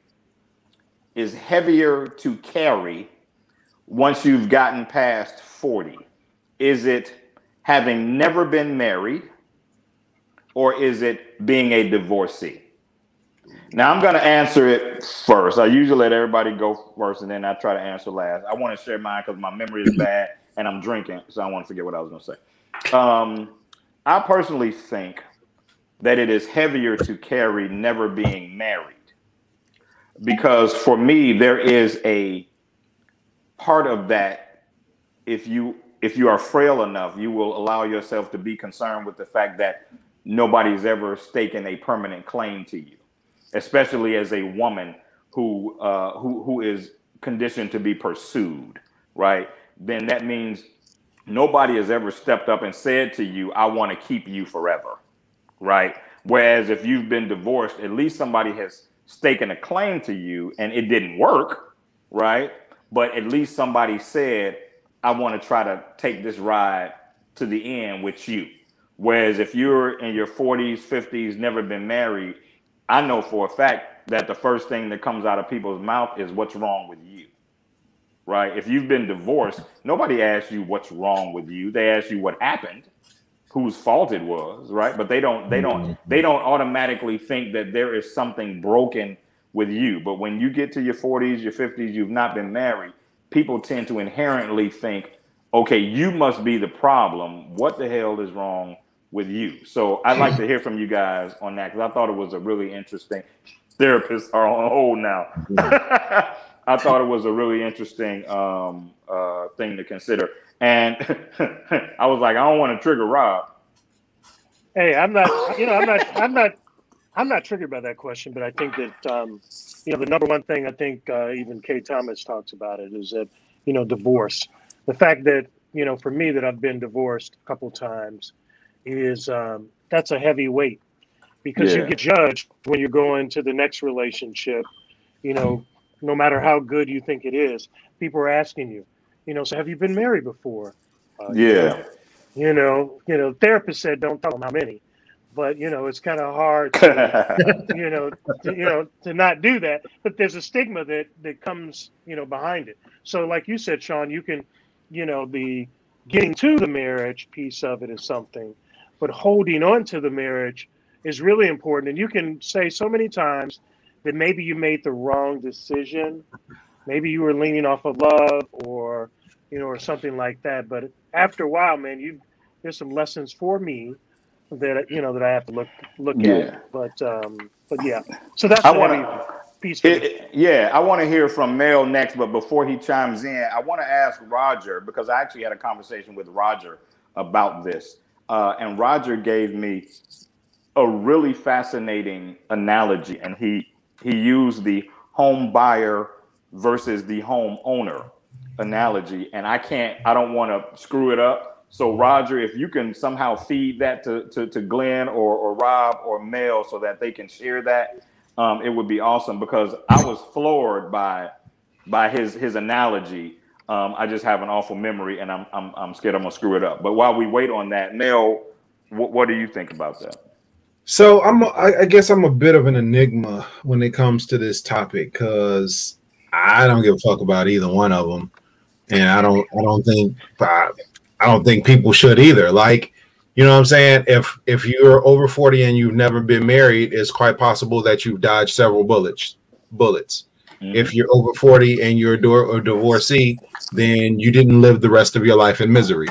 S1: is heavier to carry once you've gotten past 40? Is it having never been married, or is it being a divorcee? Now, I'm going to answer it first. I usually let everybody go first, and then I try to answer last. I want to share mine because my memory is bad, and I'm drinking, so I don't want to forget what I was going to say. I personally think that it is heavier to carry never being married, because for me, there is a part of that. If you are frail enough, you will allow yourself to be concerned with the fact that nobody's ever staken a permanent claim to you, especially as a woman who is conditioned to be pursued, right? Then that means nobody has ever stepped up and said to you, I want to keep you forever, right? Whereas if you've been divorced, at least somebody has staken a claim to you and it didn't work, right? But at least somebody said, I want to try to take this ride to the end with you. Whereas if you're in your 40s, 50s, never been married, I know for a fact that the first thing that comes out of people's mouth is what's wrong with you, right? If you've been divorced, nobody asks you what's wrong with you. They ask you what happened, whose fault it was, right? But they don't automatically think that there is something broken with you. But when you get to your 40s, your 50s, you've not been married, people tend to inherently think, okay, you must be the problem. What the hell is wrong with you? So I'd like to hear from you guys on that, because I thought it was a really interesting. therapists are on hold now. I thought it was a really interesting thing to consider. And I was like, I don't want to trigger Rob.
S5: Hey, I'm not triggered by that question, but I think that the number one thing I think even Kay Thomas talks about it is that divorce. The fact that for me that I've been divorced a couple times is that's a heavy weight, because you get judged when you go into the next relationship. No matter how good you think it is, people are asking you, so have you been married before? Therapist said don't tell them how many, but it's kind of hard to, to not do that. But there's a stigma that comes behind it. So like you said, Shawn, you can the getting to the marriage piece of it is something, but holding on to the marriage is really important. And you can say so many times that maybe you made the wrong decision, maybe you were leaning off of love or or something like that. But after a while, man, there's some lessons for me that that I have to look at. But yeah, so that's the piece for me.
S1: Yeah, I want to hear from Mel next, but before he chimes in, I want to ask Roger, because I actually had a conversation with Roger about this, and Roger gave me a really fascinating analogy, and he used the home buyer versus the home owner analogy, and I don't want to screw it up. So Roger, if you can somehow feed that to Glenn or Rob or Mel so that they can share that, it would be awesome, because I was floored by his analogy. I just have an awful memory, and I'm scared I'm gonna screw it up. But while we wait on that, Mel, what do you think about that?
S3: So I guess I'm a bit of an enigma when it comes to this topic, because I don't give a fuck about either one of them, and I don't think people should either. Like, you know what I'm saying? If you're over 40 and you've never been married, it's quite possible that you've dodged several bullets. Mm-hmm. If you're over 40 and you're a divorcee, then you didn't live the rest of your life in misery.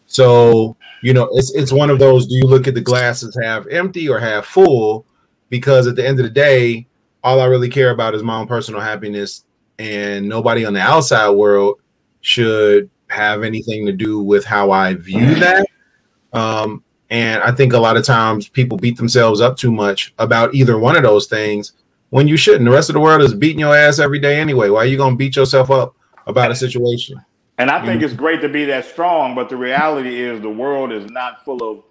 S3: So, it's one of those, do you look at the glass as half empty or half full? Because at the end of the day, all I really care about is my own personal happiness, and nobody on the outside world should have anything to do with how I view that. And I think a lot of times people beat themselves up too much about either one of those things when you shouldn't. The rest of the world is beating your ass every day anyway. Why are you going to beat yourself up about a situation?
S1: And I think it's great to be that strong, but the reality is the world is not full of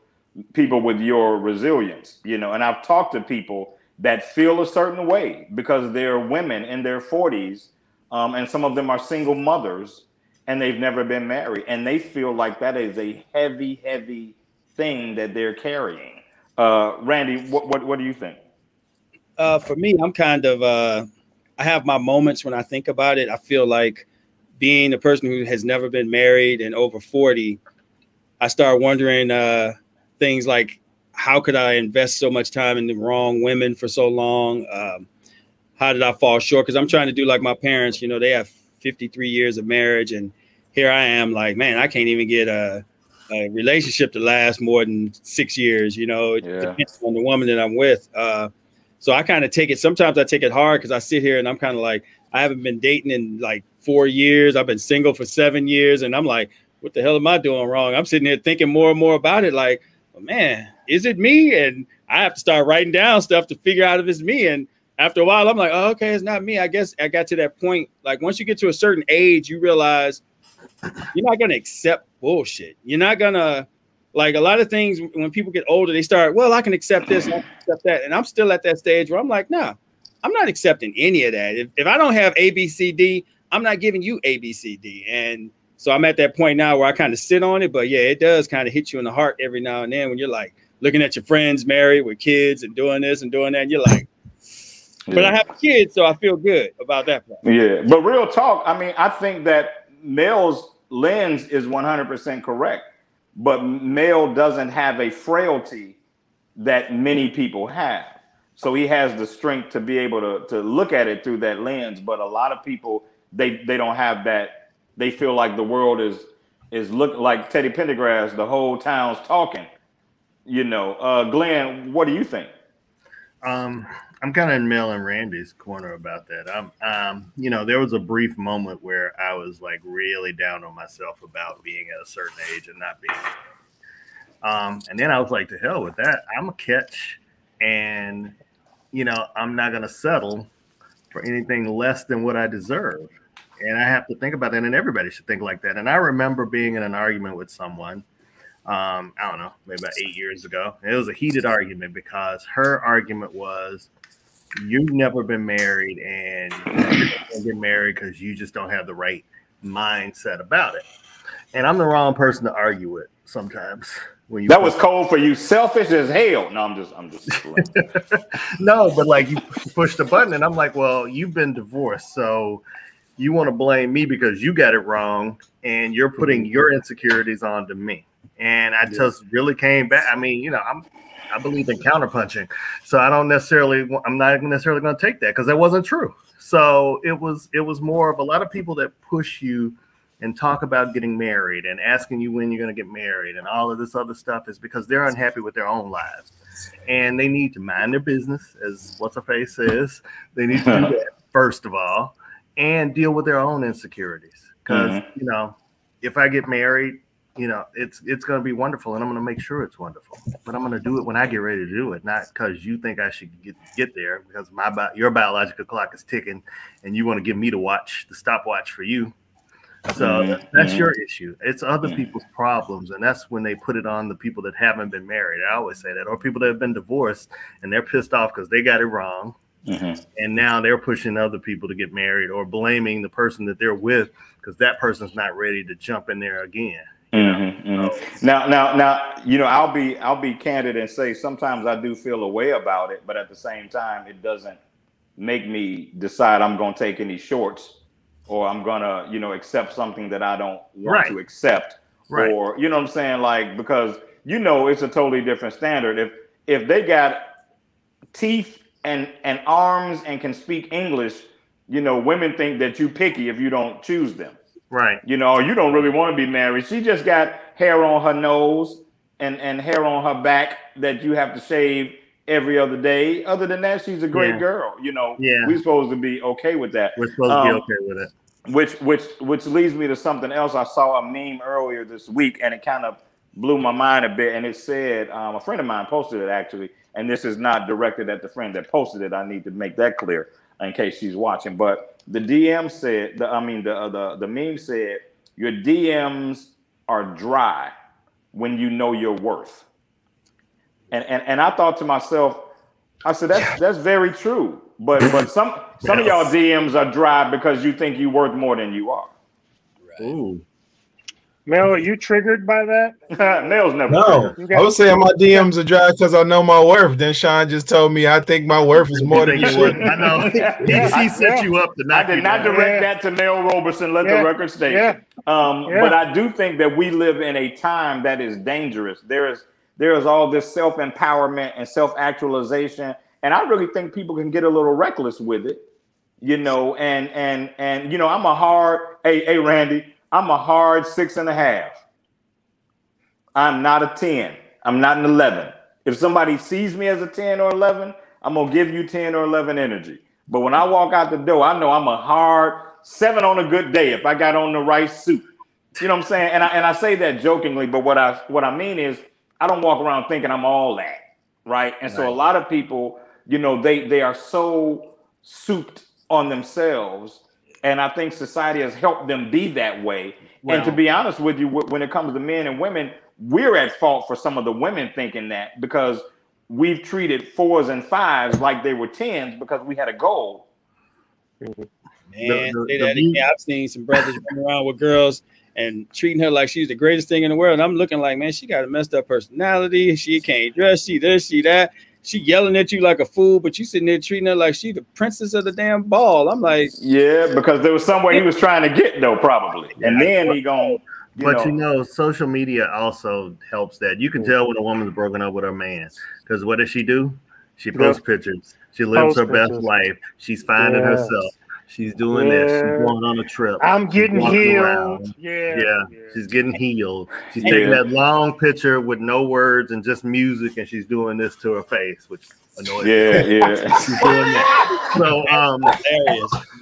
S1: people with your resilience, and I've talked to people that feel a certain way because they're women in their 40s, and some of them are single mothers, and they've never been married, and they feel like that is a heavy, heavy thing that they're carrying. Randy, what do you think?
S4: For me, I'm kind of I have my moments when I think about it. I feel like, being a person who has never been married and over 40, I start wondering things like, how could I invest so much time in the wrong women for so long? How did I fall short? Because I'm trying to do like my parents. They have 53 years of marriage, and here I am like, man, I can't even get a relationship to last more than 6 years. It depends on the woman that I'm with. So I kind of take it. Sometimes I take it hard because I sit here and I'm kind of like, I haven't been dating in like 4 years. I've been single for 7 years. And I'm like, what the hell am I doing wrong? I'm sitting here thinking more and more about it. Like, oh, man, is it me? And I have to start writing down stuff to figure out if it's me. And after a while, I'm like, oh, okay, it's not me. I guess I got to that point. Like, once you get to a certain age, you realize you're not going to accept bullshit. You're not going to, like, a lot of things when people get older, they start, well, I can accept this, I can accept that. And I'm still at that stage where I'm like, nah, I'm not accepting any of that. If I don't have A, B, C, D, I'm not giving you A, B, C, D. And so I'm at that point now where I kind of sit on it. But yeah, it does kind of hit you in the heart every now and then when you're like looking at your friends married with kids and doing this and doing that. And you're like, but I have kids, so I feel good about that part.
S1: Yeah, but real talk, I mean, I think that Mel's lens is 100% correct, but Mel doesn't have a frailty that many people have. So he has the strength to be able to look at it through that lens. But a lot of people, they don't have that. They feel like the world is look like Teddy Pendergrass, the whole town's talking. Glenn, what do you think?
S2: I'm kind of in Mel and Randy's corner about that. You know, there was a brief moment where I was like really down on myself about being at a certain age and not being. And then I was like, to hell with that. I'm a catch, and you know, I'm not gonna settle for anything less than what I deserve. And I have to think about that, and everybody should think like that. And I remember being in an argument with someone. I don't know, maybe about 8 years ago. It was a heated argument because her argument was, you've never been married and you're gonna get married because you just don't have the right mindset about it. And I'm the wrong person to argue with sometimes. When you
S1: that was cold for you, selfish as hell. No, I'm just
S2: no, but like you push the button and I'm like, well, you've been divorced, so you want to blame me because you got it wrong and you're putting your insecurities onto me. And I just really came back. I mean, you know, I believe in counterpunching, so I'm not necessarily going to take that because that wasn't true. So it was more of a lot of people that push you and talk about getting married and asking you when you're going to get married and all of this other stuff is because they're unhappy with their own lives and they need to mind their business, as what's her face says. They need to do that first of all and deal with their own insecurities because you know, if I get married, you know, it's going to be wonderful and I'm going to make sure it's wonderful, but I'm going to do it when I get ready to do it, not because you think I should get there because your biological clock is ticking and you want to give me the stopwatch for you. So that's your issue. It's other people's problems, and that's when they put it on the people that haven't been married. I always say that, or people that have been divorced and they're pissed off because they got it wrong, and now they're pushing other people to get married or blaming the person that they're with because that person's not ready to jump in there again. So,
S1: now, you know, I'll be candid and say sometimes I do feel a way about it, but at the same time, it doesn't make me decide I'm going to take any shorts or I'm going to, you know, accept something that I don't want to accept or, you know what I'm saying? Like, because, you know, it's a totally different standard. If they got teeth and arms and can speak English, you know, women think that you picky if you don't choose them.
S2: Right.
S1: You know, you don't really want to be married. She just got hair on her nose and hair on her back that you have to shave every other day. Other than that, she's a great girl. You know, we're supposed to be okay with that.
S2: We're supposed to be okay with it.
S1: Which leads me to something else. I saw a meme earlier this week and it kind of blew my mind a bit. And it said, a friend of mine posted it actually, and this is not directed at the friend that posted it. I need to make that clear in case she's watching. But the DM said, the meme said, your DMs are dry when you know your worth. And I thought to myself, I said, that's very true. But some of y'all DMs are dry because you think you're worth more than you are.
S2: Right. Ooh.
S5: Mel, are you triggered by that?
S1: Mel's never.
S3: No, I was saying my DMs are dry because I know my worth. Then Shawn just told me I think my worth is more than you should.
S2: I know. He set you up to knock.
S1: I did not direct that to Mel Roberson. Let the record state. But I do think that we live in a time that is dangerous. There is all this self-empowerment and self-actualization, and I really think people can get a little reckless with it, you know. And you know, I'm a hard. Hey, Randy. I'm a hard 6.5. I'm not a 10. I'm not an 11. If somebody sees me as a 10 or 11, I'm going to give you 10 or 11 energy. But when I walk out the door, I know I'm a hard 7 on a good day if I got on the right suit. You know what I'm saying? And I say that jokingly, but what I mean is I don't walk around thinking I'm all that, right? And so a lot of people, you know, they are so souped on themselves. And I think society has helped them be that way. Well, and to be honest with you, when it comes to men and women, we're at fault for some of the women thinking that because we've treated 4s and 5s like they were 10s because we had a goal.
S4: Man, say that again. I've seen some brothers running around with girls and treating her like she's the greatest thing in the world. And I'm looking like, man, she got a messed up personality. She can't dress. She this, she that. She yelling at you like a fool, but you sitting there treating her like she the princess of the damn ball. I'm like,
S1: yeah, because there was somewhere he was trying to get though, probably, and then he gonna.
S2: You know, social media also helps that. You can tell when a woman's broken up with her man because what does she do? She posts pictures. She lives her best life. She's finding herself. She's doing this. She's going on a trip.
S5: I'm getting healed.
S2: Yeah. She's getting healed. She's taking that long picture with no words and just music, and she's doing this to her face, which annoys me. She's doing that. So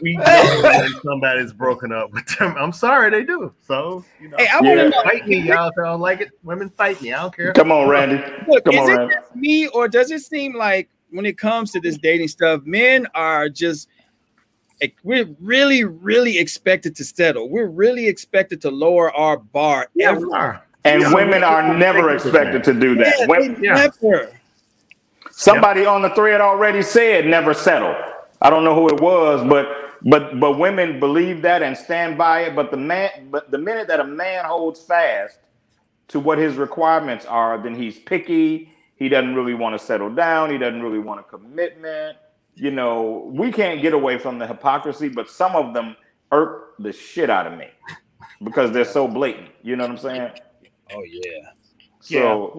S2: we know when somebody's broken up with them. I'm sorry, they do. So
S4: hey, I want to
S2: fight me, y'all. If I don't like it, women fight me. I don't care.
S1: Come on, Randy.
S4: Look, is it just me, or does it seem like when it comes to this dating stuff, men are just we're really expected to settle. We're really expected to lower our bar.
S1: And women are never expected to do that.
S4: Never.
S1: Somebody on the thread already said never settle. I don't know who it was, but women believe that and stand by it. But the minute that a man holds fast to what his requirements are, then he's picky. He doesn't really want to settle down. He doesn't really want a commitment. We can't get away from the hypocrisy, but some of them irk the shit out of me because they're so blatant. You know what I'm saying?
S4: Oh yeah.
S1: So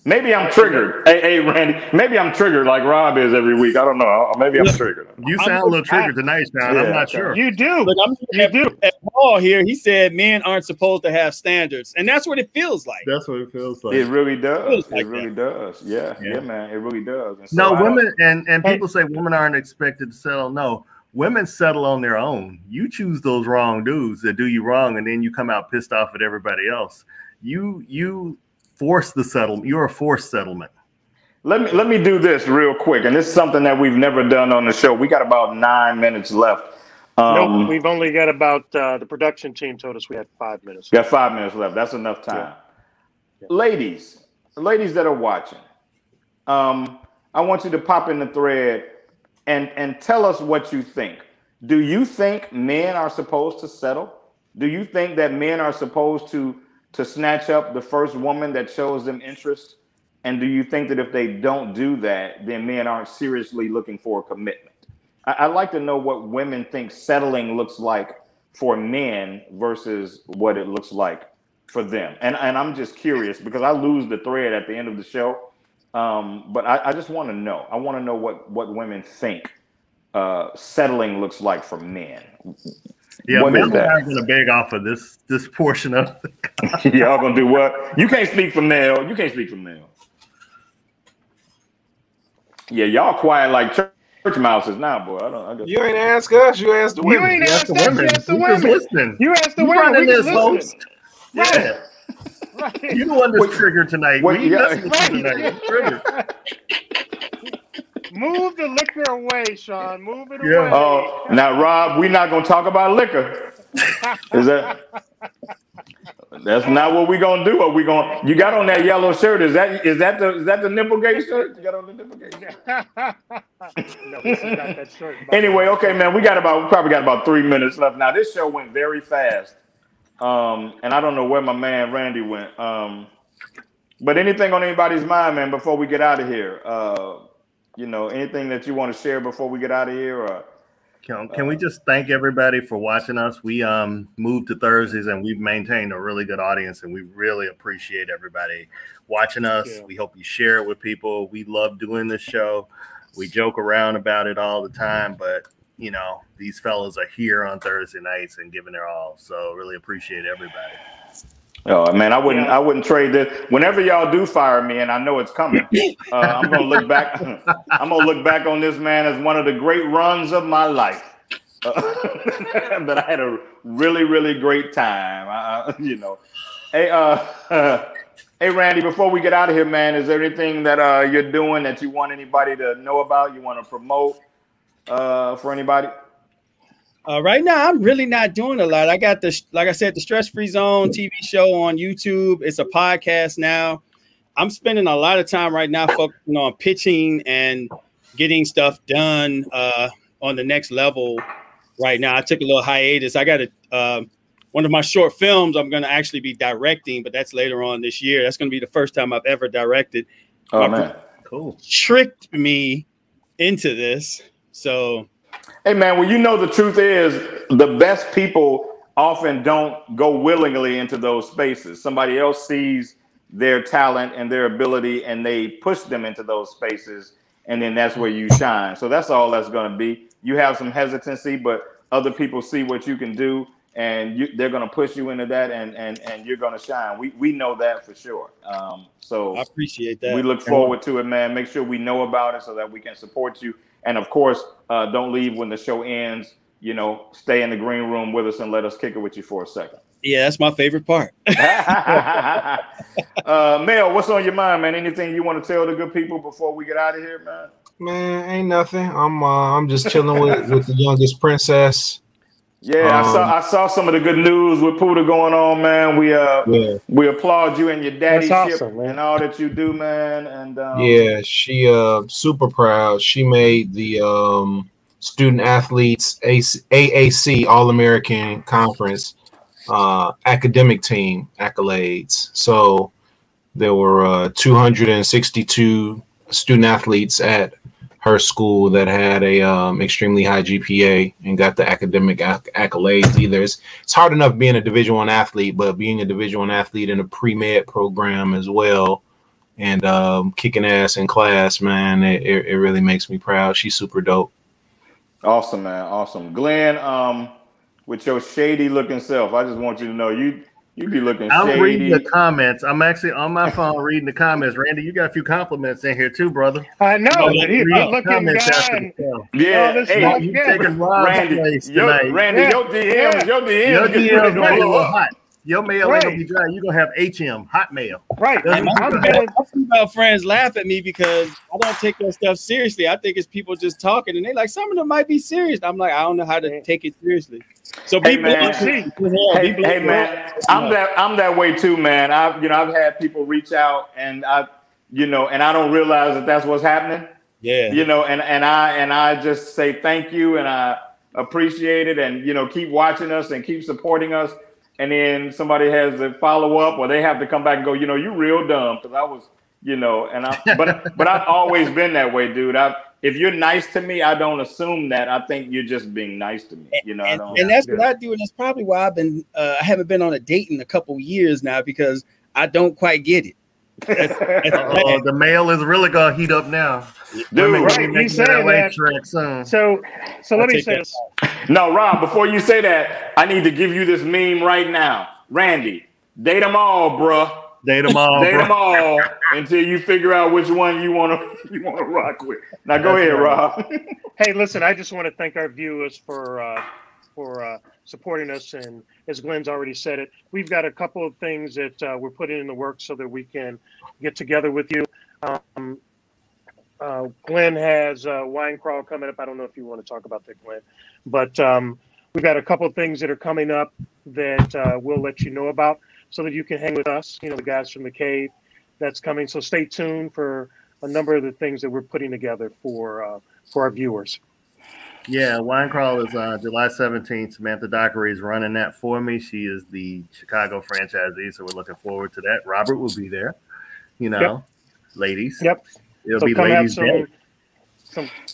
S1: maybe I'm triggered. Hey, Randy, maybe I'm triggered like Rob is every week. I don't know. Maybe I'm triggered.
S2: You sound a little triggered tonight, Shawn. I'm not sure.
S5: You do.
S4: Look, at Paul here, he said men aren't supposed to have standards. And that's what it feels like.
S2: That's what it feels like.
S1: It really does. It really does. Yeah, man. It really does. And
S2: so women and people say women aren't expected to settle. No, women settle on their own. You choose those wrong dudes that do you wrong, and then you come out pissed off at everybody else. You force the settlement. You're a forced settlement.
S1: Let me do this real quick, and this is something that we've never done on the show. We got about 9 minutes left.
S5: Nope, we've only got about the production team told us we had 5 minutes.
S1: Got 5 minutes left. That's enough time. Yeah. Ladies that are watching, I want you to pop in the thread and tell us what you think. Do you think men are supposed to settle? Do you think that men are supposed to snatch up the first woman that shows them interest? And do you think that if they don't do that, then men aren't seriously looking for a commitment? I'd like to know what women think settling looks like for men versus what it looks like for them. And I'm just curious because I lose the thread at the end of the show. But I just want to know. I want to know what women think settling looks like for men.
S2: Yeah, men are not going to beg off of this portion of it.
S1: Y'all going to do what? You can't speak for male. You can't speak for male. Yeah, y'all quiet like church mouses now, boy.
S3: You ain't ask us. You asked the women.
S5: You ain't asked us. You asked the women.
S2: Listening.
S5: You asked the women.
S2: This host.
S5: Right.
S2: Right. You the one that's triggered tonight. Triggered.
S5: Move the liquor away, Shawn. Move it away.
S1: Oh, now, Rob, we're not going to talk about liquor. That's not what we're gonna do. You got on that yellow shirt. Is that the Nipplegate shirt? You got on the Nipplegate shirt? No, this is not that shirt. Anyway, okay, man, we probably got about 3 minutes left. Now this show went very fast. And I don't know where my man Randy went. But anything on anybody's mind, man, before we get out of here? Anything that you want to share before we get out of here? Or
S2: Can we just thank everybody for watching us? We moved to Thursdays and we've maintained a really good audience, and we really appreciate everybody watching us. Yeah. We hope you share it with people. We love doing this show. We joke around about it all the time, but these fellas are here on Thursday nights and giving their all. So really appreciate everybody.
S1: Oh man, I wouldn't trade this. Whenever y'all do fire me, and I know it's coming, I'm gonna look back. I'm gonna look back on this, man, as one of the great runs of my life. But I had a really, really great time. Hey, Randy, before we get out of here, man, is there anything that you're doing that you want anybody to know about? You want to promote for anybody?
S4: Right now, I'm really not doing a lot. I got like I said, the Stress Free Zone TV show on YouTube. It's a podcast now. I'm spending a lot of time right now focusing on pitching and getting stuff done on the next level. Right now, I took a little hiatus. I got one of my short films I'm going to actually be directing, but that's later on this year. That's going to be the first time I've ever directed.
S1: Oh, man.
S4: Cool. Tricked me into this. So...
S1: Hey, man, well, the truth is the best people often don't go willingly into those spaces. Somebody else sees their talent and their ability, and they push them into those spaces, and then that's where you shine. So that's all that's going to be. you have some hesitancy, but other people see what you can do, and they're going to push you into that, and you're going to shine. We know that for sure. So
S4: I appreciate that.
S1: We look forward to it, man. Make sure we know about it so that we can support you. And of course, don't leave when the show ends. You know, stay in the green room with us and let us kick it with you for a second.
S4: Yeah, that's my favorite part.
S1: Mel, what's on your mind, man? Anything you want to tell the good people before we get out of here, man?
S3: Man, ain't nothing. I'm just chilling with the youngest princess.
S1: Yeah, I saw some of the good news with Puda going on, man. We applaud you and your daddyship and all that you do, man. And
S3: yeah, she super proud. She made the student athletes AAC All-American Conference academic team accolades. So there were 262 student athletes at her school that had a extremely high GPA and got the academic accolades. Either it's hard enough being a Division I athlete, but being a Division I athlete in a pre-med program as well, and kicking ass in class, man, it really makes me proud. She's super dope.
S1: Awesome, man. Awesome. Glenn, with your shady looking self, I just want you to know you be looking shady.
S2: I'm reading the comments. I'm actually on my phone reading the comments. Randy, you got a few compliments in here too, brother.
S5: I know. He's a looking guy.
S1: Yeah.
S2: Hey, you taking Randy,
S1: place tonight. Randy, your DMs
S2: gonna blow hot. Your mail ain't gonna be dry. You're gonna have HM, hot mail.
S5: Right.
S4: My female friends laugh at me because I don't take that stuff seriously. I think it's people just talking, and they like, some of them might be serious. I'm like, I don't know how to take it seriously. So
S1: hey, man, I'm that way too, man. I've had people reach out, and I don't realize that that's what's happening.
S4: Yeah.
S1: And I just say thank you, and I appreciate it, and keep watching us and keep supporting us. And then somebody has to follow up, or they have to come back and go, you real dumb, because I was, but I've always been that way, dude. If you're nice to me, I don't assume that. I think you're just being nice to me.
S4: And that's what I do, and that's probably why I haven't been on a date in a couple years now, because I don't quite get it.
S2: The mail is really gonna heat up now.
S5: Dude, right? He's saying that. So let me say this.
S1: No, Rob, before you say that, I need to give you this meme right now. Randy, date them all, bruh.
S2: Date them all.
S1: Date them all until you figure out which one you want to rock with. Now go ahead, Rob.
S5: Hey, listen, I just want to thank our viewers for supporting us, and as Glenn's already said it, we've got a couple of things that we're putting in the works so that we can get together with you. Glenn has Wine Crawl coming up. I don't know if you want to talk about that, Glenn, but we've got a couple of things that are coming up that we'll let you know about so that you can hang with us, the guys from the cave. That's coming. So stay tuned for a number of the things that we're putting together for our viewers.
S2: Yeah, Wine Crawl is July 17th. Samantha Dockery is running that for me. She is the Chicago franchisee, so we're looking forward to that. Robert will be there, ladies.
S5: Yep.
S2: It'll be ladies' day.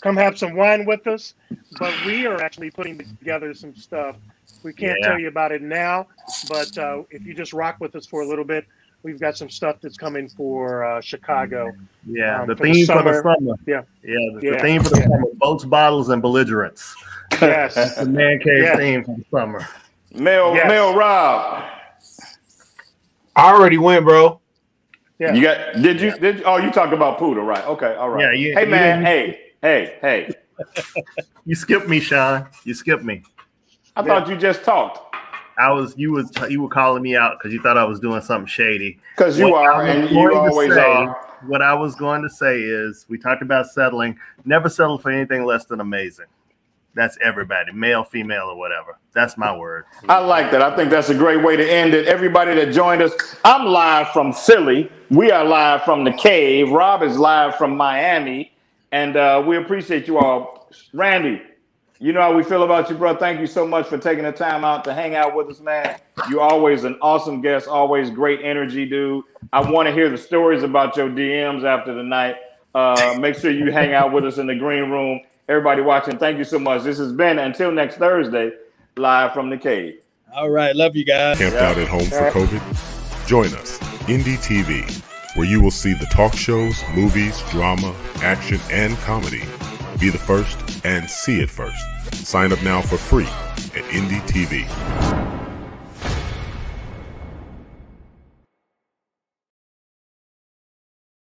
S5: Come have some wine with us. But we are actually putting together some stuff. We can't tell you about it now, but if you just rock with us for a little bit, we've got some stuff that's coming for Chicago.
S2: Yeah, the theme for the summer.
S5: Yeah.
S2: The theme for the summer: boats, bottles, and belligerents.
S5: Yes,
S2: that's the Man Cave theme for the summer.
S1: Mel, Rob.
S3: I already went, bro.
S5: Yeah.
S1: You got? Did you? Oh, you talked about Poodle, right? Okay, all right.
S2: Yeah.
S1: Hey, man. Hey.
S2: You skipped me, Shawn. You skipped me.
S1: I thought you just talked.
S2: You were calling me out because you thought I was doing something shady.
S1: Because you are, and you always are.
S2: What I was going to say is, we talked about settling. Never settle for anything less than amazing. That's everybody, male, female, or whatever. That's my word.
S1: I like that. I think that's a great way to end it. Everybody that joined us, I'm live from Philly. We are live from the cave. Rob is live from Miami. And we appreciate you all. Randy, you know how we feel about you, bro. Thank you so much for taking the time out to hang out with us, man. You're always an awesome guest, always great energy, dude. I want to hear the stories about your DMs after the night. Make sure you hang out with us in the green room. Everybody watching, thank you so much. This has been, until next Thursday, live from the cave.
S4: All right. Love you guys.
S6: Camped out at home for COVID? Join us, Indie TV, where you will see the talk shows, movies, drama, action, and comedy Be the first and see it first. Sign up now for free at Indie TV.